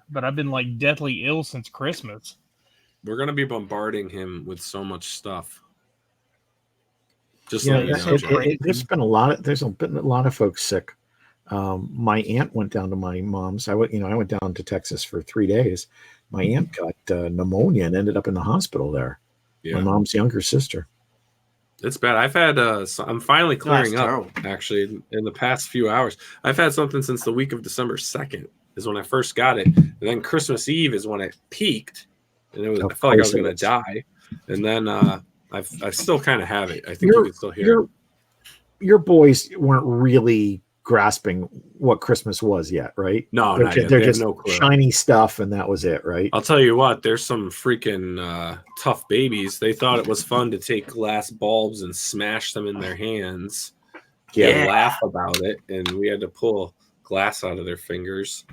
but I've been like deathly ill since Christmas. We're gonna be bombarding him with so much stuff. Just Yeah, let you know, Jeff. there's been a lot of folks sick. My aunt went down to my mom's. I went down to Texas for 3 days. My aunt got pneumonia and ended up in the hospital there. Yeah. My mom's younger sister. It's bad. I've had I'm finally clearing That's up terrible. actually in the past few hours. I've had something since the week of December 2nd is when I first got it. And then Christmas Eve is when it peaked. And I felt like I was gonna die. And then I still kind of have it. I think you can still hear it. Your boys weren't really grasping what Christmas was yet, right? No, they're not yet. they're They have just no clue. shiny stuff, and that was it, right? I'll tell you what, there's some freaking tough babies. They thought it was fun to take glass bulbs and smash them in their hands. And laugh about it, and we had to pull glass out of their fingers.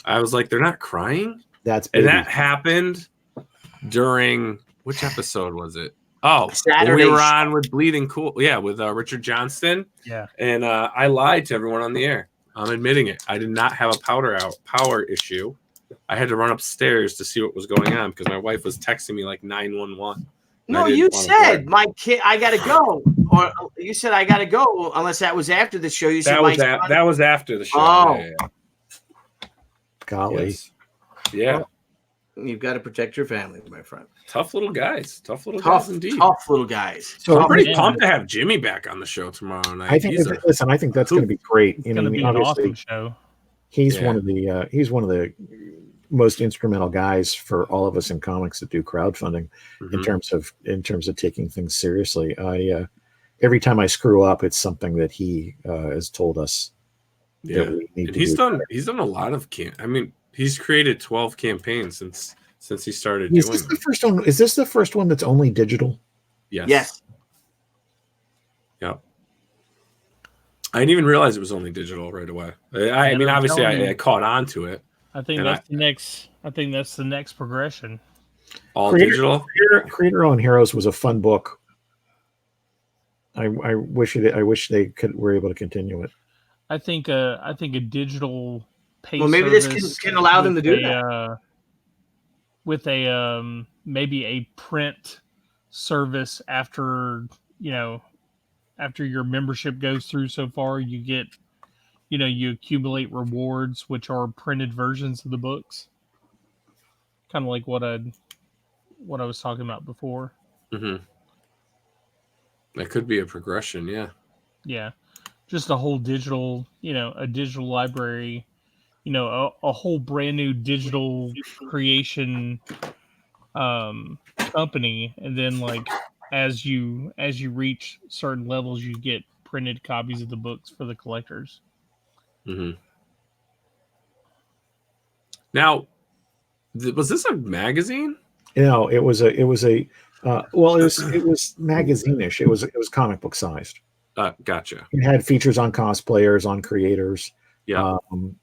I was like, they're not crying? That's and baby. that happened during which episode was it? Oh, when Saturday. we were on with Bleeding Cool. Yeah, with Richard Johnston. Yeah. And I lied to everyone on the air. I'm admitting it. I did not have a power issue. I had to run upstairs to see what was going on because my wife was texting me like 911. No, you said my kid, I gotta go, or you said I gotta go. Unless that was after the show. You said that was after the show. Oh, yeah. Golly, yes. Yeah. Well, you've got to protect your family, my friend. Tough little guys. Tough little guys indeed. Tough little guys. So I'm pretty pumped to have Jimmy back on the show tomorrow night. I think. I think that's going to be great. It's going to be an awesome show. He's one of the most instrumental guys for all of us in comics that do crowdfunding in terms of taking things seriously. Every time I screw up, it's something that he has told us. Yeah, that we need and to he's done a lot of he's created 12 campaigns since he started Is doing this them. the first one? Is this the first one that's only digital? Yes. Yep. I didn't even realize it was only digital right away. I mean, obviously, I caught on to it. I think that's the next. I think that's the next progression. All Creator, digital. Creator-Owned Heroes was a fun book. I wish they were able to continue it. I think a digital pay. Well, maybe this can allow them to do that. With a maybe a print service after your membership goes through so far, you get you accumulate rewards, which are printed versions of the books. Kind of like what I was talking about before. Mm-hmm. That could be a progression, yeah. Yeah, just a whole digital, a digital library, a whole brand new digital creation company, and then like as you reach certain levels, you get printed copies of the books for the collectors. Mm-hmm. Now, was this a magazine? No, it was a Well, it was magazine-ish. It was comic book sized. Gotcha. It had features on cosplayers, on creators, Yeah.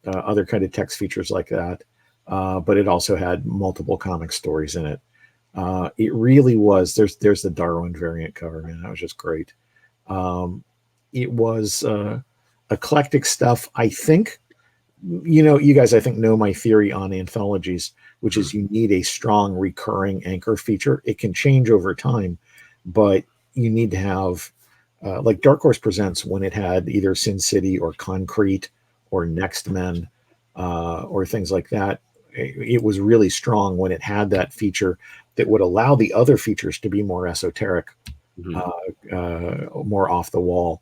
other kind of text features like that. But it also had multiple comic stories in it. It really was. There's the Darwin variant cover, man. That was just great. It was eclectic stuff. I think, you guys, I think know my theory on anthologies, which is you need a strong recurring anchor feature. It can change over time, but you need to have, like Dark Horse Presents, when it had either Sin City or Concrete or Next Men or things like that. It was really strong when it had that feature that would allow the other features to be more esoteric, more off the wall.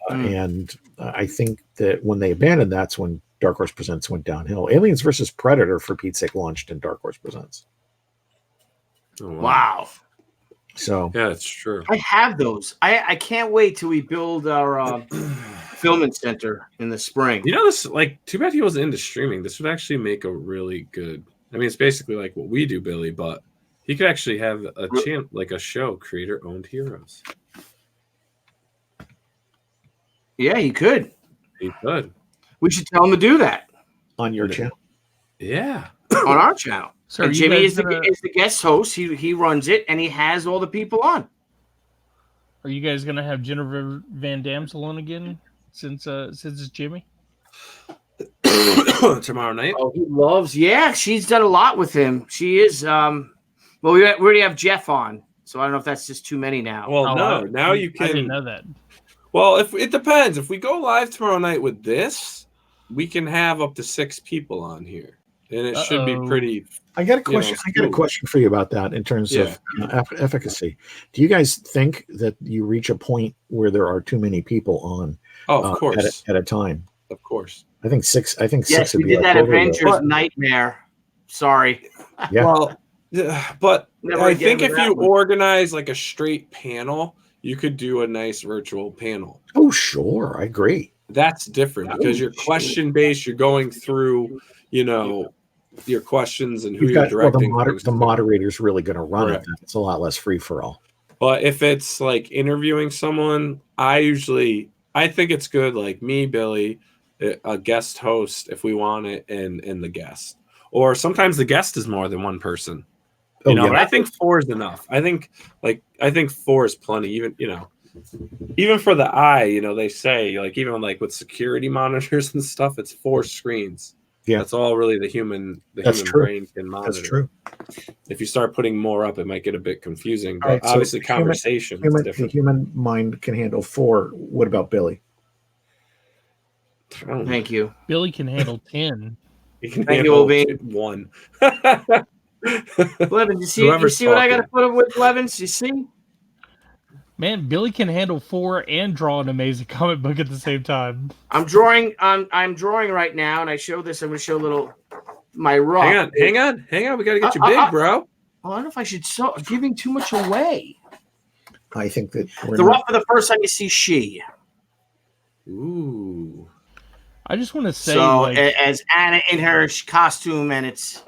And I think that when they abandoned, that's when Dark Horse Presents went downhill. Aliens versus Predator, for Pete's sake, launched in Dark Horse Presents. Oh, Wow. So yeah, it's true. I have those. I can't wait till we build our filming center in the spring. This, like, too bad he wasn't into streaming. This would actually make a really good. I mean, it's basically like what we do, Billy, but he could actually have a channel, like a show, creator-owned heroes. Yeah, he could. He could. We should tell him to do that on your channel. Yeah, on our channel. So and Jimmy is the guest host. He runs it, and he has all the people on. Are you guys gonna have Jennifer Van Damsel on again since it's Jimmy? Tomorrow night. Oh, he loves. Yeah, she's done a lot with him. She is. Well, we already have Jeff on, so I don't know if that's just too many now. Well, now you can. I didn't know that. Well, if it depends. If we go live tomorrow night with this, we can have up to 6 people on here, and it should be pretty. I got a question. I got a question for you about that in terms of efficacy. Do you guys think that you reach a point where there are too many people on? Of course, at a time. Of course. I think 6. I think 6 yes, would we be did like that Avengers nightmare. Sorry. Yeah. Well, but Never I again think with if that you one. organize like a straight panel, you could do a nice virtual panel. Oh, sure. I agree. That's different because you're question based. You're going through, your questions and who you're directing. The moderator's really going to run Correct. it. It's a lot less free for all. But if it's like interviewing someone, I think it's good. Like me, Billy, a guest host if we want it, and the guest. Or sometimes the guest is more than one person. But I think 4 is enough. I think 4 is plenty. Even for the eye, they say like even like with security monitors and stuff, it's 4 screens. Yeah, that's all really the human brain can monitor. That's true. If you start putting more up, it might get a bit confusing. But All right, so obviously, conversation is the different. human mind can handle 4. What about Billy? Thank you. Billy can handle 10. He can Thank you, handle Obie. 1. Blevins, you see what I got to put up with, Blevins? You see? Man, Billy can handle 4 and draw an amazing comic book at the same time. I'm drawing right now, and I show this. I'm going to show my rough. Hang on. We got to get you big, bro. I don't know if I should giving too much away. I think that The rough for the first time you see she. Ooh. I just want to say, so as Anna in her costume, and it's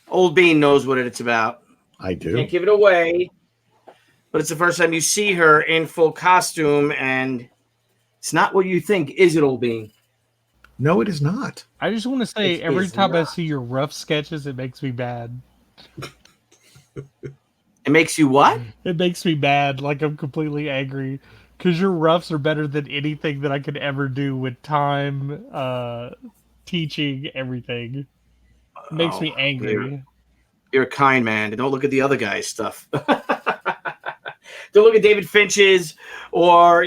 Old Bean knows what it's about. I do. Can't give it away, but it's the first time you see her in full costume, and it's not what you think, is it, Old Bean? No, it is not. I just want to say, every time I see your rough sketches, it makes me bad. It makes you what? It makes me mad, like I'm completely angry. Because your roughs are better than anything that I could ever do with time, teaching, everything. It makes me angry. You're a kind man. Don't look at the other guy's stuff. Don't look at David Finch's or,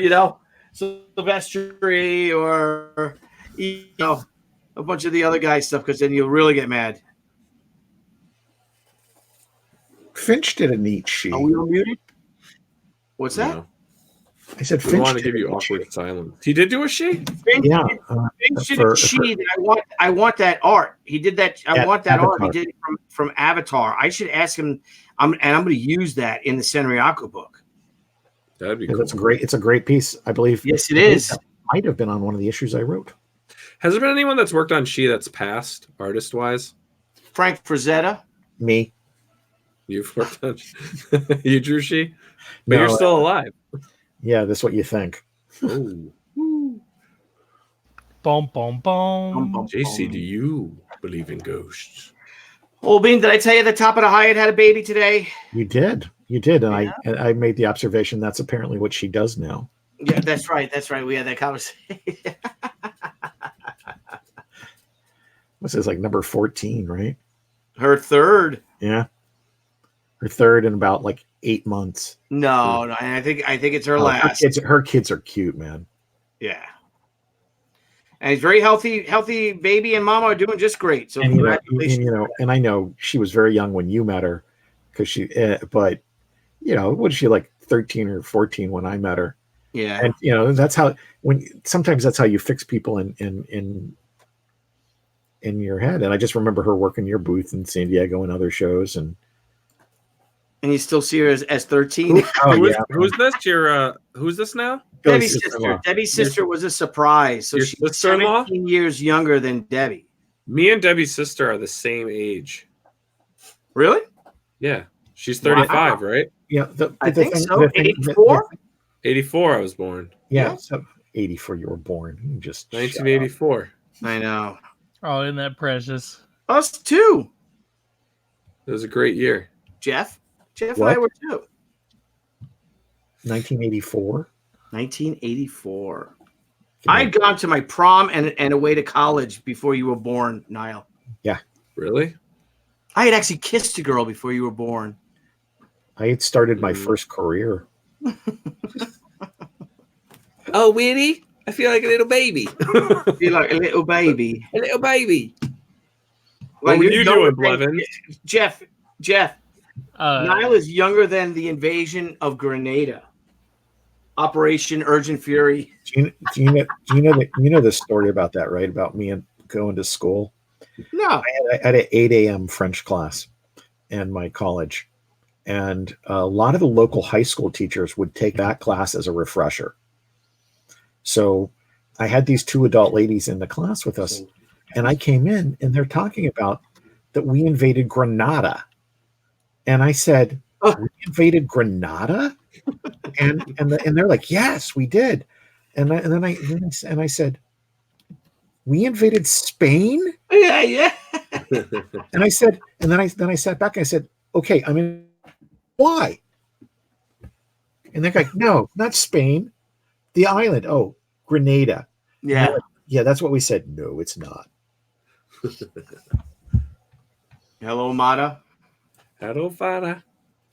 Silvestri or, a bunch of the other guys' stuff, because then you'll really get mad. Finch did a neat sheet. Are we all muted? What's that? No. I said We Finch want to give you awkward silence. He did do a sheet? Finch, Yeah. Finch did a sheet. I want that art. He did that. I want that art. He did it from Avatar. I should ask him. I'm going to use that in the Senryaku book. That'd be cool. It's a great piece, I believe. Yes, it is. That might have been on one of the issues I wrote. Has there been anyone that's worked on She that's passed, artist-wise? Frank Frazetta. Me. You've worked on. You drew she, but No, you're still alive. Yeah, that's what you think. Oh, Boom, boom, boom. JC, do you believe in ghosts? Old Bean, did I tell you the top of the Hyatt had a baby today? You did, and I made the observation that's apparently what she does now. Yeah, that's right. That's right. We had that conversation. This is like number 14, right? Her third. Yeah, her third in about like 8 months. No, I think it's her Oh, last. Her kids are cute, man. Yeah. And he's very healthy baby, and mama are doing just great. So And congratulations. and I know she was very young when you met her, because but what is she, like 13 or 14 when I met her? Yeah. And that's how sometimes that's how you fix people in your head. And I just remember her working your booth in San Diego and other shows, and you still see her as 13. Who's this? Who's this now? Debbie's sister. Debbie's sister was a surprise. So your she's sister-in-law? 17 years younger than Debbie. Me and Debbie's sister are the same age. Really? Yeah. She's 35, Wow. right? Yeah. I think so. 84? 84, I was born. Yeah. So 84, you were born. You just 1984. I know. Oh, isn't that precious? Us too. It was a great year. Jeff and What? I were too. 1984. 1984. I'd gone to my prom and away to college before you were born, Niall. Yeah. Really? I had actually kissed a girl before you were born. I had started my first career. Oh, Winnie, I feel like a little baby. Feel like a little baby. A little baby. Well, What were you you're doing, younger than- Blevins? Jeff. Niall is younger than the invasion of Grenada. Operation Urgent Fury. Do you know the story about that, right? About me and going to school. No. I had an 8 a.m. French class in my college, and a lot of the local high school teachers would take that class as a refresher. So I had these two adult ladies in the class with us, and I came in, and they're talking about that we invaded Grenada, and I said, "We invaded Grenada," and they're like, "Yes, we did," and I said, "We invaded Spain." Yeah. And I said, and then I sat back and I said, "Okay, I mean, why?" And they're like, "No, not Spain, the island. Oh, Grenada." Yeah. Like, yeah, that's what we said. No, it's not. Hello, Mata. Hello, Fada.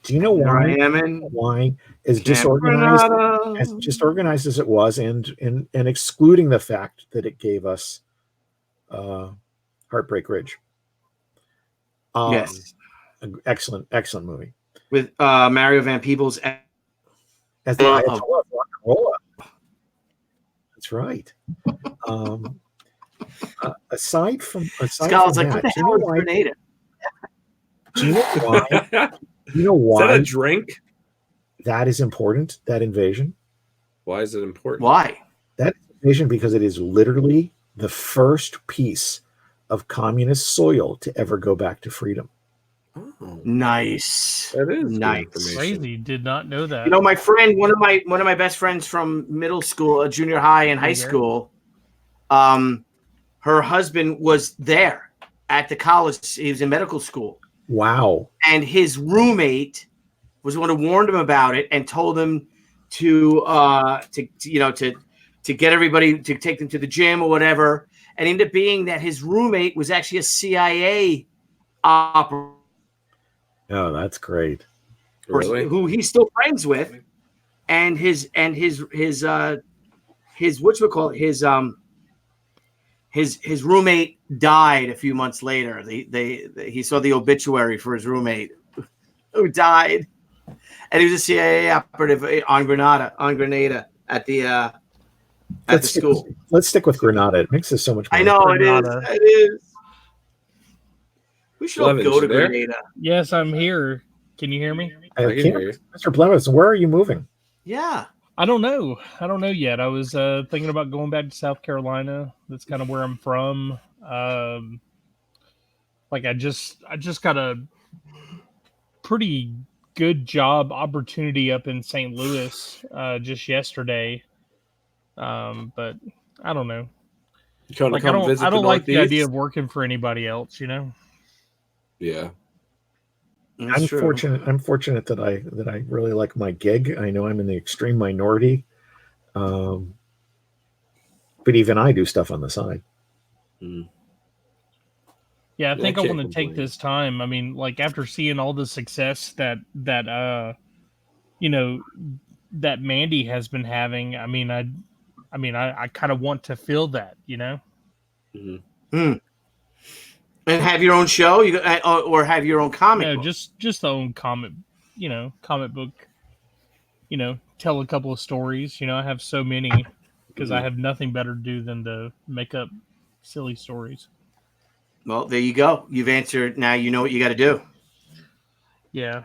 Do you know why? I am in why as Camp disorganized Grenada. as it was, and excluding the fact that it gave us Heartbreak Ridge. Yes. Excellent movie. With Mario Van Peebles As the Ayatollah of rock and roll. That's right. Aside from Scott's like, that, what the hell is Grenada? Do you know why? Do you know why? Is that a drink? That is important, that invasion. Why is it important? Why? That invasion, because it is literally the first piece of communist soil to ever go back to freedom. Oh, nice. that is nice. Crazy. Did not know that. You know, my friend, one of my best friends from middle school, junior high, and high school, her husband was there at the college. He was in medical school. Wow. And his roommate was the one who warned him about it and told him to get everybody to take them to the gym or whatever. And it ended up being that his roommate was actually a CIA operative. Oh, that's great. Really? Who he's still friends with, and his roommate died a few months later. He saw the obituary for his roommate who died, and he was a CIA operative on Grenada at the school. Let's stick with Grenada. It makes this so much more. I know Grenada. it is. We should all Blevins, go to you there? Grenada. Yes, I'm here. Can you hear me? I I can can't- hear you. Mr. Blevins, where are you moving? Yeah. I don't know. I don't know yet. I was thinking about going back to South Carolina. That's kind of where I'm from. Like I just got a pretty good job opportunity up in St. Louis just yesterday. But I don't know. Like I don't like the idea of working for anybody else, you know? Yeah. I'm fortunate that I really like my gig. I know I'm in the extreme minority. But even I do stuff on the side. Yeah, I think I want to take this time. I mean, like after seeing all the success that you know, that Mandy has been having, I kind of want to feel that, you know. And have your own show, or have your own comic book? Just the own comic book. You know, tell a couple of stories. You know, I have so many because I have nothing better to do than to make up silly stories. Well, there you go. You've answered. Now you know what you got to do. Yeah.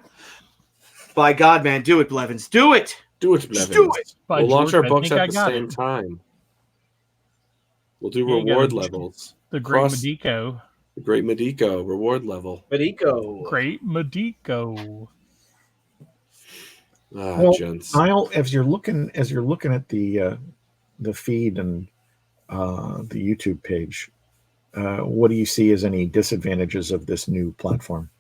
By God, man, do it, Blevins. Do it. Do it, Blevins. Do it. We'll launch our books at the same time. We'll do reward levels. The Great Medico. The Great Medico reward level. Great Medico. Gents. As you're looking at the feed and the YouTube page, what do you see as any disadvantages of this new platform?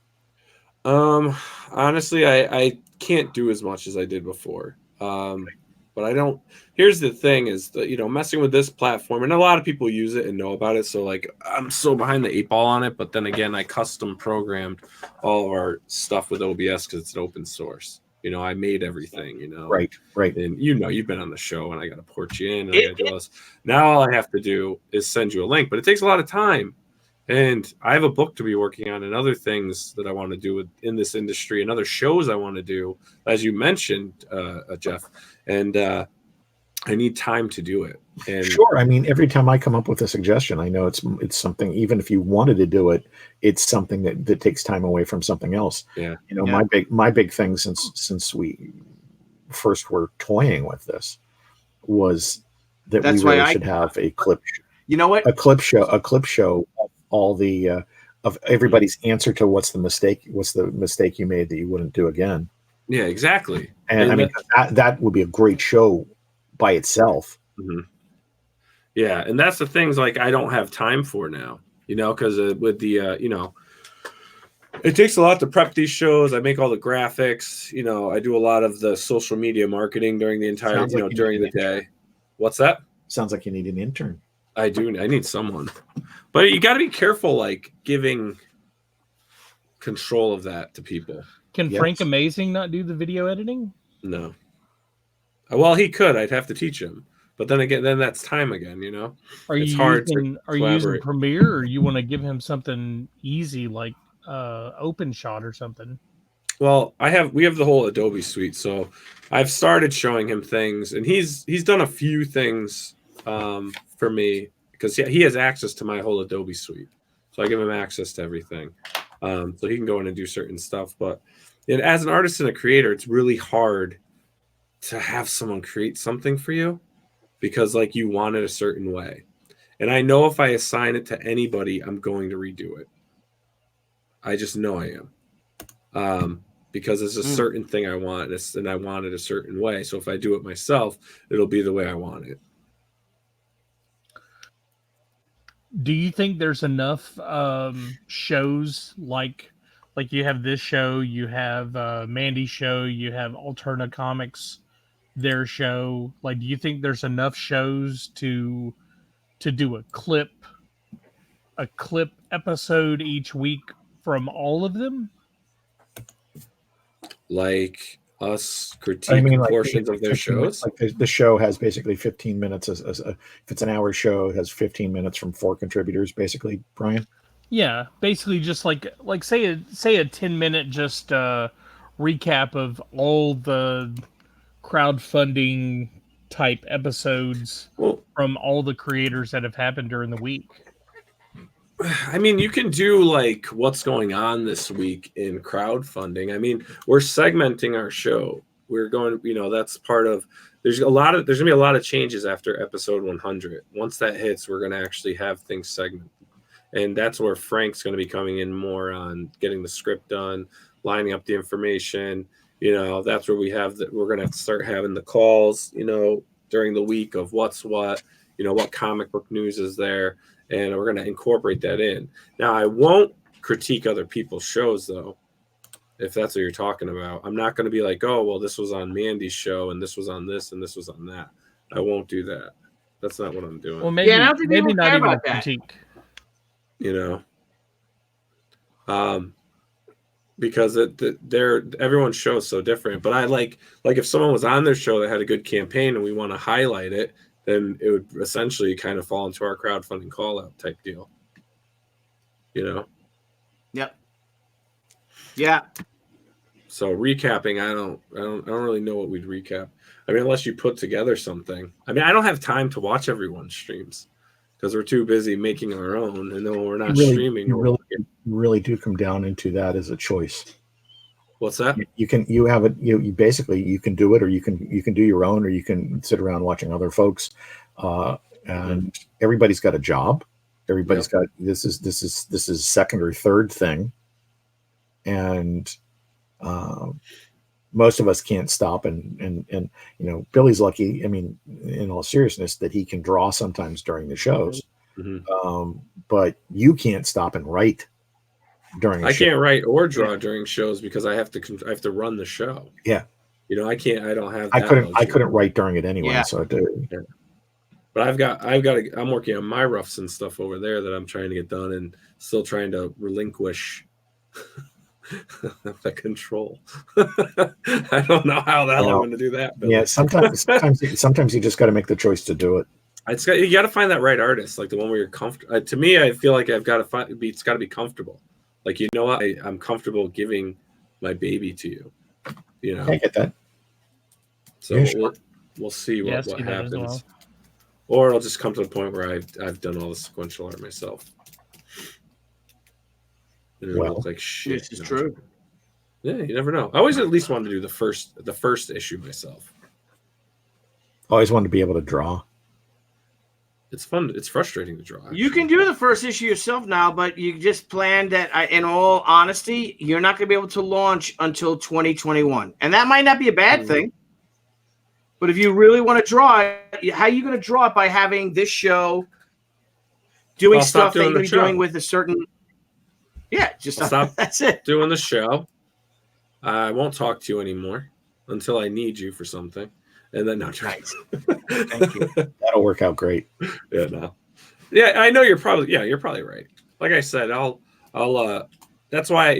Honestly, I can't do as much as I did before. But I don't. Here's the thing: is that messing with this platform, and a lot of people use it and know about it. So like, I'm so behind the 8 ball on it. But then again, I custom programmed all of our stuff with OBS because it's an open source. I made everything. Right. And you've been on the show, and I got to port you in. And I got to do all this. Now all I have to do is send you a link, but it takes a lot of time. And I have a book to be working on, and other things that I want to do in this industry, and other shows I want to do, as you mentioned, Jeff. And I need time to do it. And sure. I mean, every time I come up with a suggestion, I know it's something. Even if you wanted to do it, it's something that takes time away from something else. Yeah. My big thing since we first were toying with this was that we really should have a clip. You know what? A clip show of all the of everybody's answer to what's the mistake you made that you wouldn't do again. Yeah, exactly. And I mean that would be a great show by itself. Mm-hmm. Yeah, and that's the things like I don't have time for now, because with the it takes a lot to prep these shows. I make all the graphics, I do a lot of the social media marketing during the entire during the day. What's that? Sounds like you need an intern. I do. I need someone, but you got to be careful, like giving control of that to people. Can Frank Amazing not do the video editing? No. Well, he could. I'd have to teach him, but then that's time again. Are you using Premiere, or you want to give him something easy like OpenShot or something? Well, we have the whole Adobe suite, so I've started showing him things, and he's done a few things for me because he has access to my whole Adobe suite, so I give him access to everything, so he can go in and do certain stuff. But as an artist and a creator, it's really hard to have someone create something for you because like you want it a certain way, and I know if I assign it to anybody, I'm going to redo it. I just know I am. Because it's a certain thing I want, and I want it a certain way. So if I do it myself, it'll be the way I want it. Do you think there's enough shows like you have this show, you have Mandy's show, you have Alterna Comics, their show? Like, do you think there's enough shows to do a clip episode each week from all of them? Like us critiquing portions of their shows. Like the show has basically 15 minutes. If it's an hour show, it has 15 minutes from 4 contributors, basically, Brian. Yeah, basically just like say a 10-minute just recap of all the crowdfunding type episodes from all the creators that have happened during the week. I mean, you can do like what's going on this week in crowdfunding. I mean, we're segmenting our show. We're going, that's part of. There's gonna be a lot of changes after episode 100. Once that hits, we're gonna actually have things segmented, and that's where Frank's gonna be coming in more on getting the script done, lining up the information. That's where we have that. We're going to start having the calls, during the week of what's what, what comic book news is there. And we're going to incorporate that in. Now, I won't critique other people's shows, though, if that's what you're talking about. I'm not going to be like, oh, well, this was on Mandy's show, and this was on this, and this was on that. I won't do that. That's not what I'm doing. Well, maybe not even a critique. Because everyone's show is so different. But I like if someone was on their show that had a good campaign and we want to highlight it, then it would essentially kind of fall into our crowdfunding call out type deal. Yep. Yeah. So recapping, I don't really know what we'd recap. I mean, unless you put together something. I mean, I don't have time to watch everyone's streams because we're too busy making our own, and then when we're not streaming, you really do come down into that as a choice. What's that? You basically you can do it, or you can do your own, or you can sit around watching other folks. And everybody's got a job. Everybody's got this is second or third thing, and most of us can't stop. And Billy's lucky. I mean, in all seriousness, that he can draw sometimes during the shows. Mm-hmm. But you can't stop and write during. I can't write or draw during shows because I have to run the show. Yeah. I can't. I don't have. I couldn't write during it anyway. Yeah. So I do. Yeah. But I'm working on my roughs and stuff over there that I'm trying to get done, and still trying to relinquish the control. I don't know how the hell I'm going to do that. Billy. Yeah, sometimes you just got to make the choice to do it. You got to find that right artist, like the one where you're comfortable. To me, I feel like I've got to find. It's got to be comfortable. Like, what? I'm comfortable giving my baby to you. I get that. So yeah, we'll see what happens. Well. Or it'll just come to the point where I've done all the sequential art myself. And it'll look like shit. This is true. Yeah, you never know. I always at least wanted to do the first issue myself. Always wanted to be able to draw. It's fun. It's frustrating to draw. Actually. You can do the first issue yourself now, but you just planned that, in all honesty, you're not going to be able to launch until 2021. And that might not be a bad thing. But if you really want to draw it, how are you going to draw it? By having this show, doing stuff that you're going to be doing with a certain... Yeah, just stop. That's it. Doing the show. I won't talk to you anymore until I need you for something. And then nice. Thank you. That'll work out great. Yeah, no. Yeah, I know you're probably right. Like I said, I'll that's why,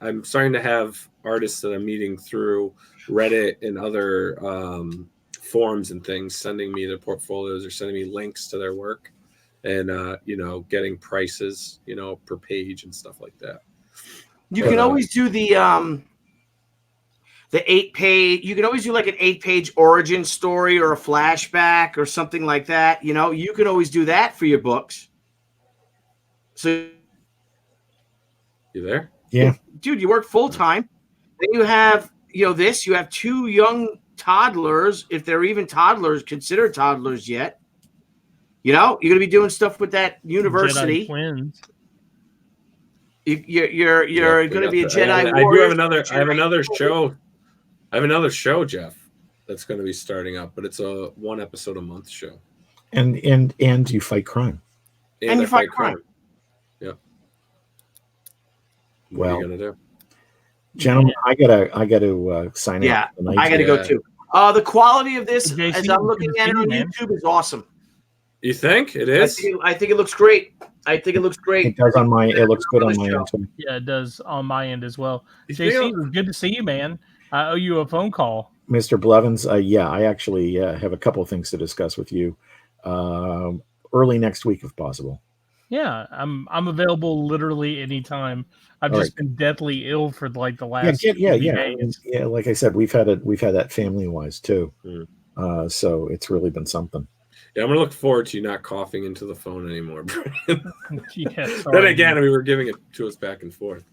I'm starting to have artists that I'm meeting through Reddit and other forums and things, sending me their portfolios or sending me links to their work, and getting prices, per page and stuff like that. You can always do the 8-page. You can always do like an 8-page origin story or a flashback or something like that. You can always do that for your books. So, you there? Yeah, dude, you work full time. Then you have you have 2 young toddlers, if they're even toddlers, considered toddlers yet. You're going to be doing stuff with that university. Jedi twins. You're going to be a Jedi warrior. I have another show. I have another show, Jeff, that's going to be starting up, but it's a 1 episode a month show. And you fight crime. And you fight crime. Yeah. What are you going to do? Gentlemen, I gotta sign out. Yeah, I gotta go too. The quality of this, as I'm looking at it on YouTube, is awesome. You think it is? I think it looks great. It does on my. It looks good on my end too. Yeah, it does on my end as well. JC, it was good to see you, man. I owe you a phone call, Mr. Blevins. I actually have a couple of things to discuss with you early next week, if possible. Yeah, I'm available literally anytime. I've just been deathly ill for like the last days. Yeah. Like I said, we've had that family wise too. So it's really been something. Yeah, I'm gonna look forward to you not coughing into the phone anymore. Yes. Then again, we were giving it to us back and forth.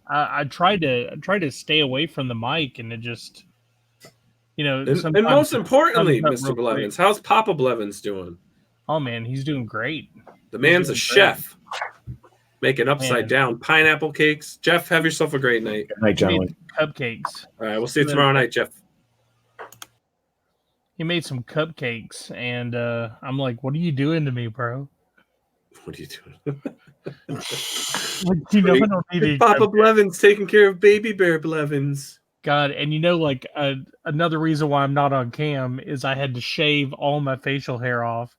I tried to stay away from the mic, and it just, And most importantly, Mr. Blevins, how's Papa Blevins doing? Oh man, he's doing great. The man's a chef. making upside down pineapple cakes. Jeff, have yourself a great night. Good night, gentlemen. Cupcakes. All right, we'll see you tomorrow night, Jeff. He made some cupcakes, and I'm like, "What are you doing to me, bro? What are you doing?" Like, you know, I don't need any Papa cupcakes. Blevins taking care of baby bear Blevins. God, and you know, like another reason why I'm not on cam is I had to shave all my facial hair off,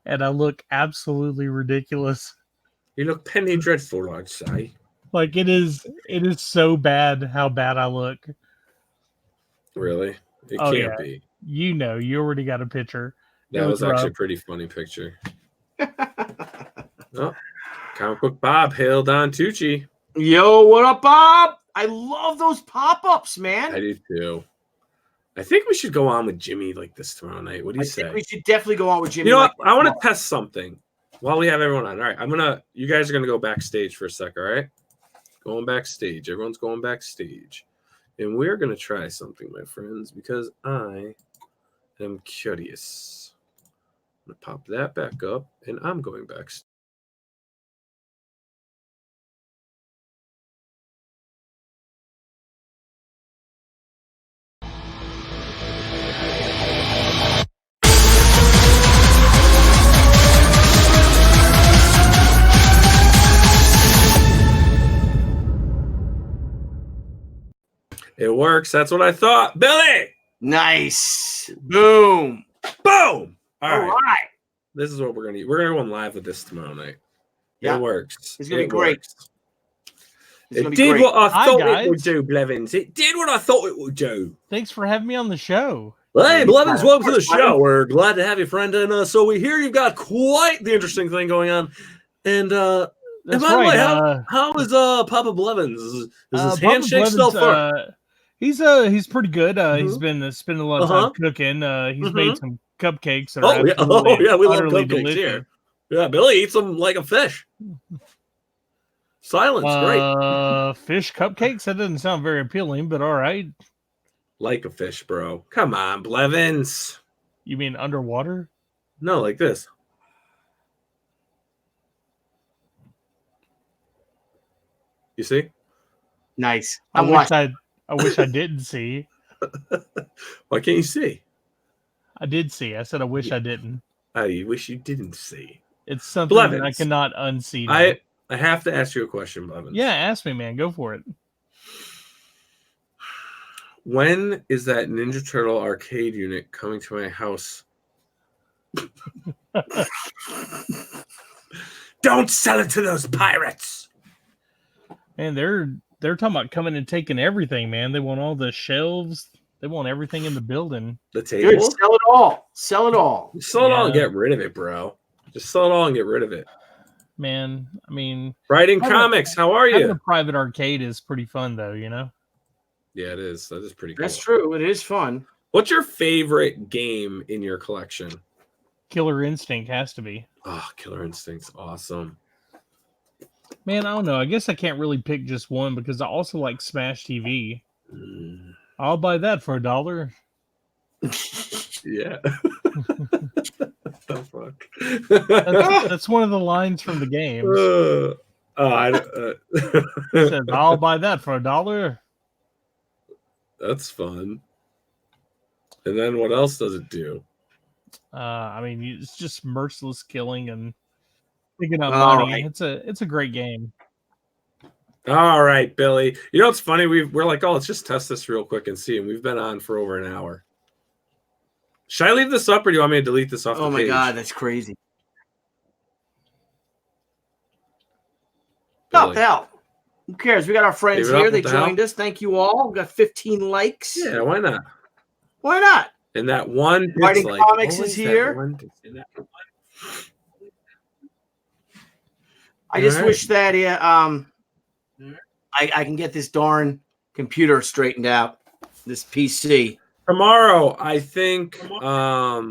and I look absolutely ridiculous. You look penny dreadful, I'd say. Like it is so bad how bad I look. Really? It Oh, can't yeah. be. You know, you already got a picture. That was actually a pretty funny picture. Oh, Comic Book Bob hailed on Tucci. Yo, what up, Bob? I love those pop-ups, man. I do too. I think we should go on with Jimmy like this tomorrow night. What do you say? We should definitely go on with Jimmy. You know what? I want to test something while we have everyone on. All right, you guys are gonna go backstage for a sec, all right? Going backstage. Everyone's going backstage. And we're gonna try something, my friends, because I am curious. I'm gonna pop that back up, and I'm going backstage. It works. That's what I thought. Billy! Nice. Boom. Boom! All right. This is what we're going to eat. We're going to go on live with this tomorrow night. Yeah. It works. It's going to be great. It did what I thought it would do, Blevins. It did what I thought it would do. Thanks for having me on the show. Hey, Blevins, welcome to the show. We're glad to have you, friend. And so we hear you've got quite the interesting thing going on. And by the way, how is Papa Blevins? Is his handshake still firm? He's pretty good. He's been spending a lot of time cooking. He's made some cupcakes. That are we love utterly cupcakes delicious. here. Yeah, Billy eats them like a fish. Silence, great. Fish cupcakes? That doesn't sound very appealing, but all right. Like a fish, bro. Come on, Blevins. You mean underwater? No, like this. You see? Nice. I wish I didn't see. Why can't you see? I did see. I said I wish I didn't. I wish you didn't see. It's something that I cannot unsee. Now. I have to ask you a question, Blevins. Yeah, ask me, man. Go for it. When is that Ninja Turtle arcade unit coming to my house? Don't sell it to those pirates. Man, they're talking about coming and taking everything, man. They want all the shelves. They want everything in the building. The table. Dude, sell it all. Sell it all. Sell it all and get rid of it, bro. Just sell it all and get rid of it. Man, I mean, writing comics. How are having you? a private arcade is pretty fun, though. You know. Yeah, it is. That is pretty cool. That's true. It is fun. What's your favorite game in your collection? Killer Instinct has to be. Oh, Killer Instinct's awesome. Man, I don't know. I guess I can't really pick just one because I also like Smash TV. I'll buy that for $1. Yeah. The fuck? That's one of the lines from the game. It says, I'll buy that for $1. That's fun. And then what else does it do? I mean, it's just merciless killing and picking up All money. right. It's a great game. All right, Billy. You know what's funny? We're like, oh, let's just test this real quick and see. And we've been on for over an hour. Should I leave this up or do you want me to delete this off the Oh my page? God, that's crazy. Billy. What the hell? Who cares? We got our friends Leave it up, here. They what the hell? joined us. Thank you all. We got 15 likes. Yeah, why not? Why not? And that one Writing dislike. Comics Always is that here. one I just All right. wish that I can get this darn computer straightened out. This PC. Tomorrow, I think I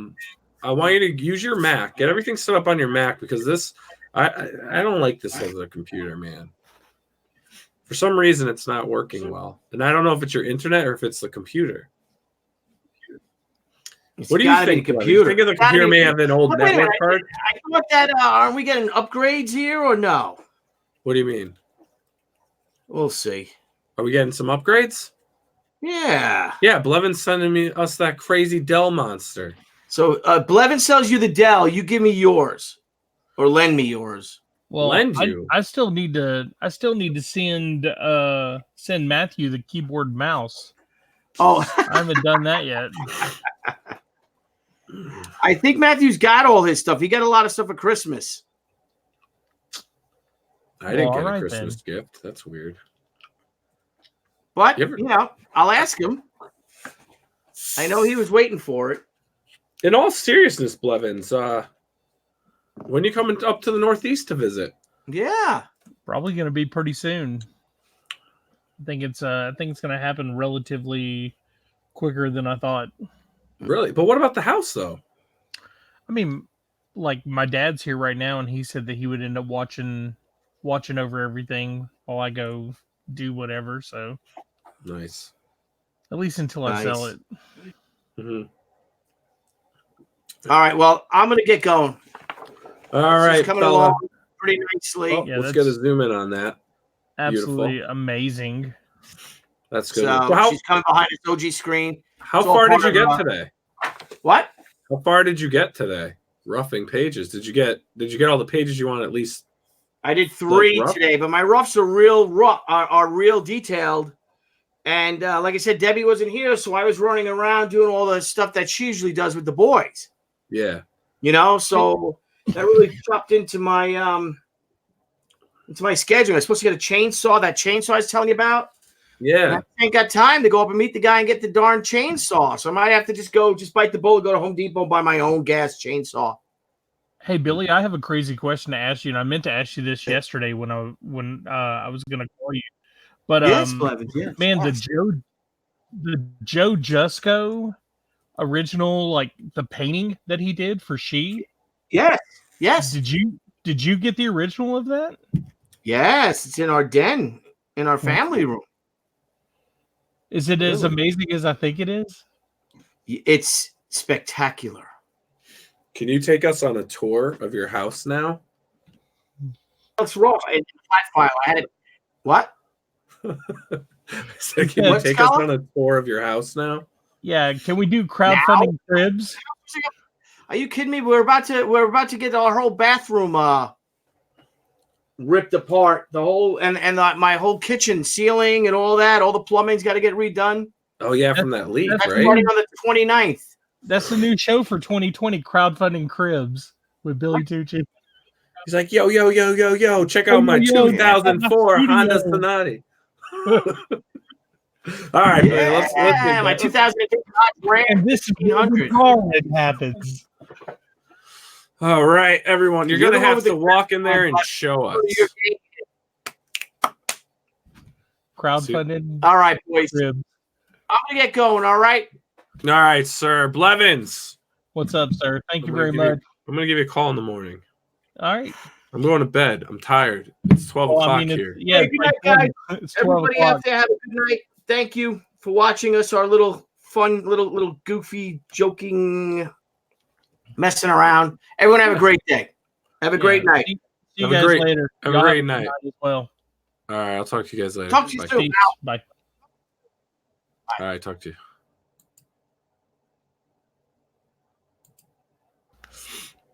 want you to use your Mac. Get everything set up on your Mac because this I don't like this as a computer, man. For some reason, it's not working well, and I don't know if it's your internet or if it's the computer. What do you gotta be think? the Computer? You think of the Gotta computer be- may have an old Wait a network minute. card? I thought that are we getting upgrades here or no? What do you mean? We'll see. Are we getting some upgrades? Yeah. Yeah, Blevin's sending us that crazy Dell monster. So Blevin sells you the Dell. You give me yours, or lend me yours. Well, Lend you. I still need to send Matthew the keyboard mouse. Oh, I haven't done that yet. I think Matthew's got all his stuff. He got a lot of stuff for Christmas. I didn't Well, get a alright Christmas gift. That's weird. But, you know, I'll ask him. I know he was waiting for it. In all seriousness, Blevins, when you coming up to the Northeast to visit? Yeah. Probably going to be pretty soon. I think it's going to happen relatively quicker than I thought. Really? But what about the house, though? I mean, like, my dad's here right now, and he said that he would end up watching over everything while I go do whatever. So nice. At least until I sell it. Mm-hmm. All right. Well, I'm going to get going. All right, coming along pretty nicely. Oh, let's get a zoom in on that. Absolutely Beautiful. amazing. That's good. So she's coming behind this OG screen. How far did you get today? What? How far did you get today? Roughing pages. Did you get all the pages you want at least? I did 3 rough? today, but my roughs are real rough, are real detailed. And like I said, Debbie wasn't here, so I was running around doing all the stuff that she usually does with the boys. Yeah. You know, so that really chopped into my schedule. I was supposed to get a chainsaw. That chainsaw I was telling you about. Yeah. And I ain't got time to go up and meet the guy and get the darn chainsaw. So I might have to just bite the bullet, go to Home Depot, and buy my own gas chainsaw. Hey Billy, I have a crazy question to ask you, and I meant to ask you this yesterday when I was going to call you. But Yes, Blevins, yes. Man, the Joe Jusko original, like the painting that he did for She. Yes. Yes. Did you get the original of that? Yes, it's in our den, in our family room. Is it as amazing as I think it is? It's spectacular. Can you take us on a tour of your house now? That's raw. In the flat file, I had it. What? So can you take us on a tour of your house now? Yeah. Can we do crowdfunding cribs? Are you kidding me? We're about to get our whole bathroom ripped apart. The whole and my whole kitchen ceiling and all that. All the plumbing's got to get redone. Oh yeah, from that leak, That's right? starting on the 29th. That's the new show for 2020, Crowdfunding Cribs with Billy Tucci. He's like, yo, check out my 2004 Honda Sonata. All right, let's get my 2008 Ram. And this is the car that happens. All right, everyone, you're You're gonna the one have with to the walk in there and show us. Crowdfunding. All right, boys. Cribs. I'm gonna get going. All right. All right, sir. Blevins. What's up, sir? Thank you I'm very gonna give much. I'm gonna give you a call in the morning. All right. I'm going to bed. I'm tired. It's 12 o'clock here. Yeah, Hey, good night, guys. It's 12 Everybody o'clock. out there, have a good night. Thank you for watching us. Our little fun, little goofy, joking, messing around. Everyone have a great day. Have a great night. See you Have a guys great- later. have a Y'all great night. as well. All right, I'll talk to you guys later. Talk to you Bye. soon. Peace. Bye. All right, talk to you.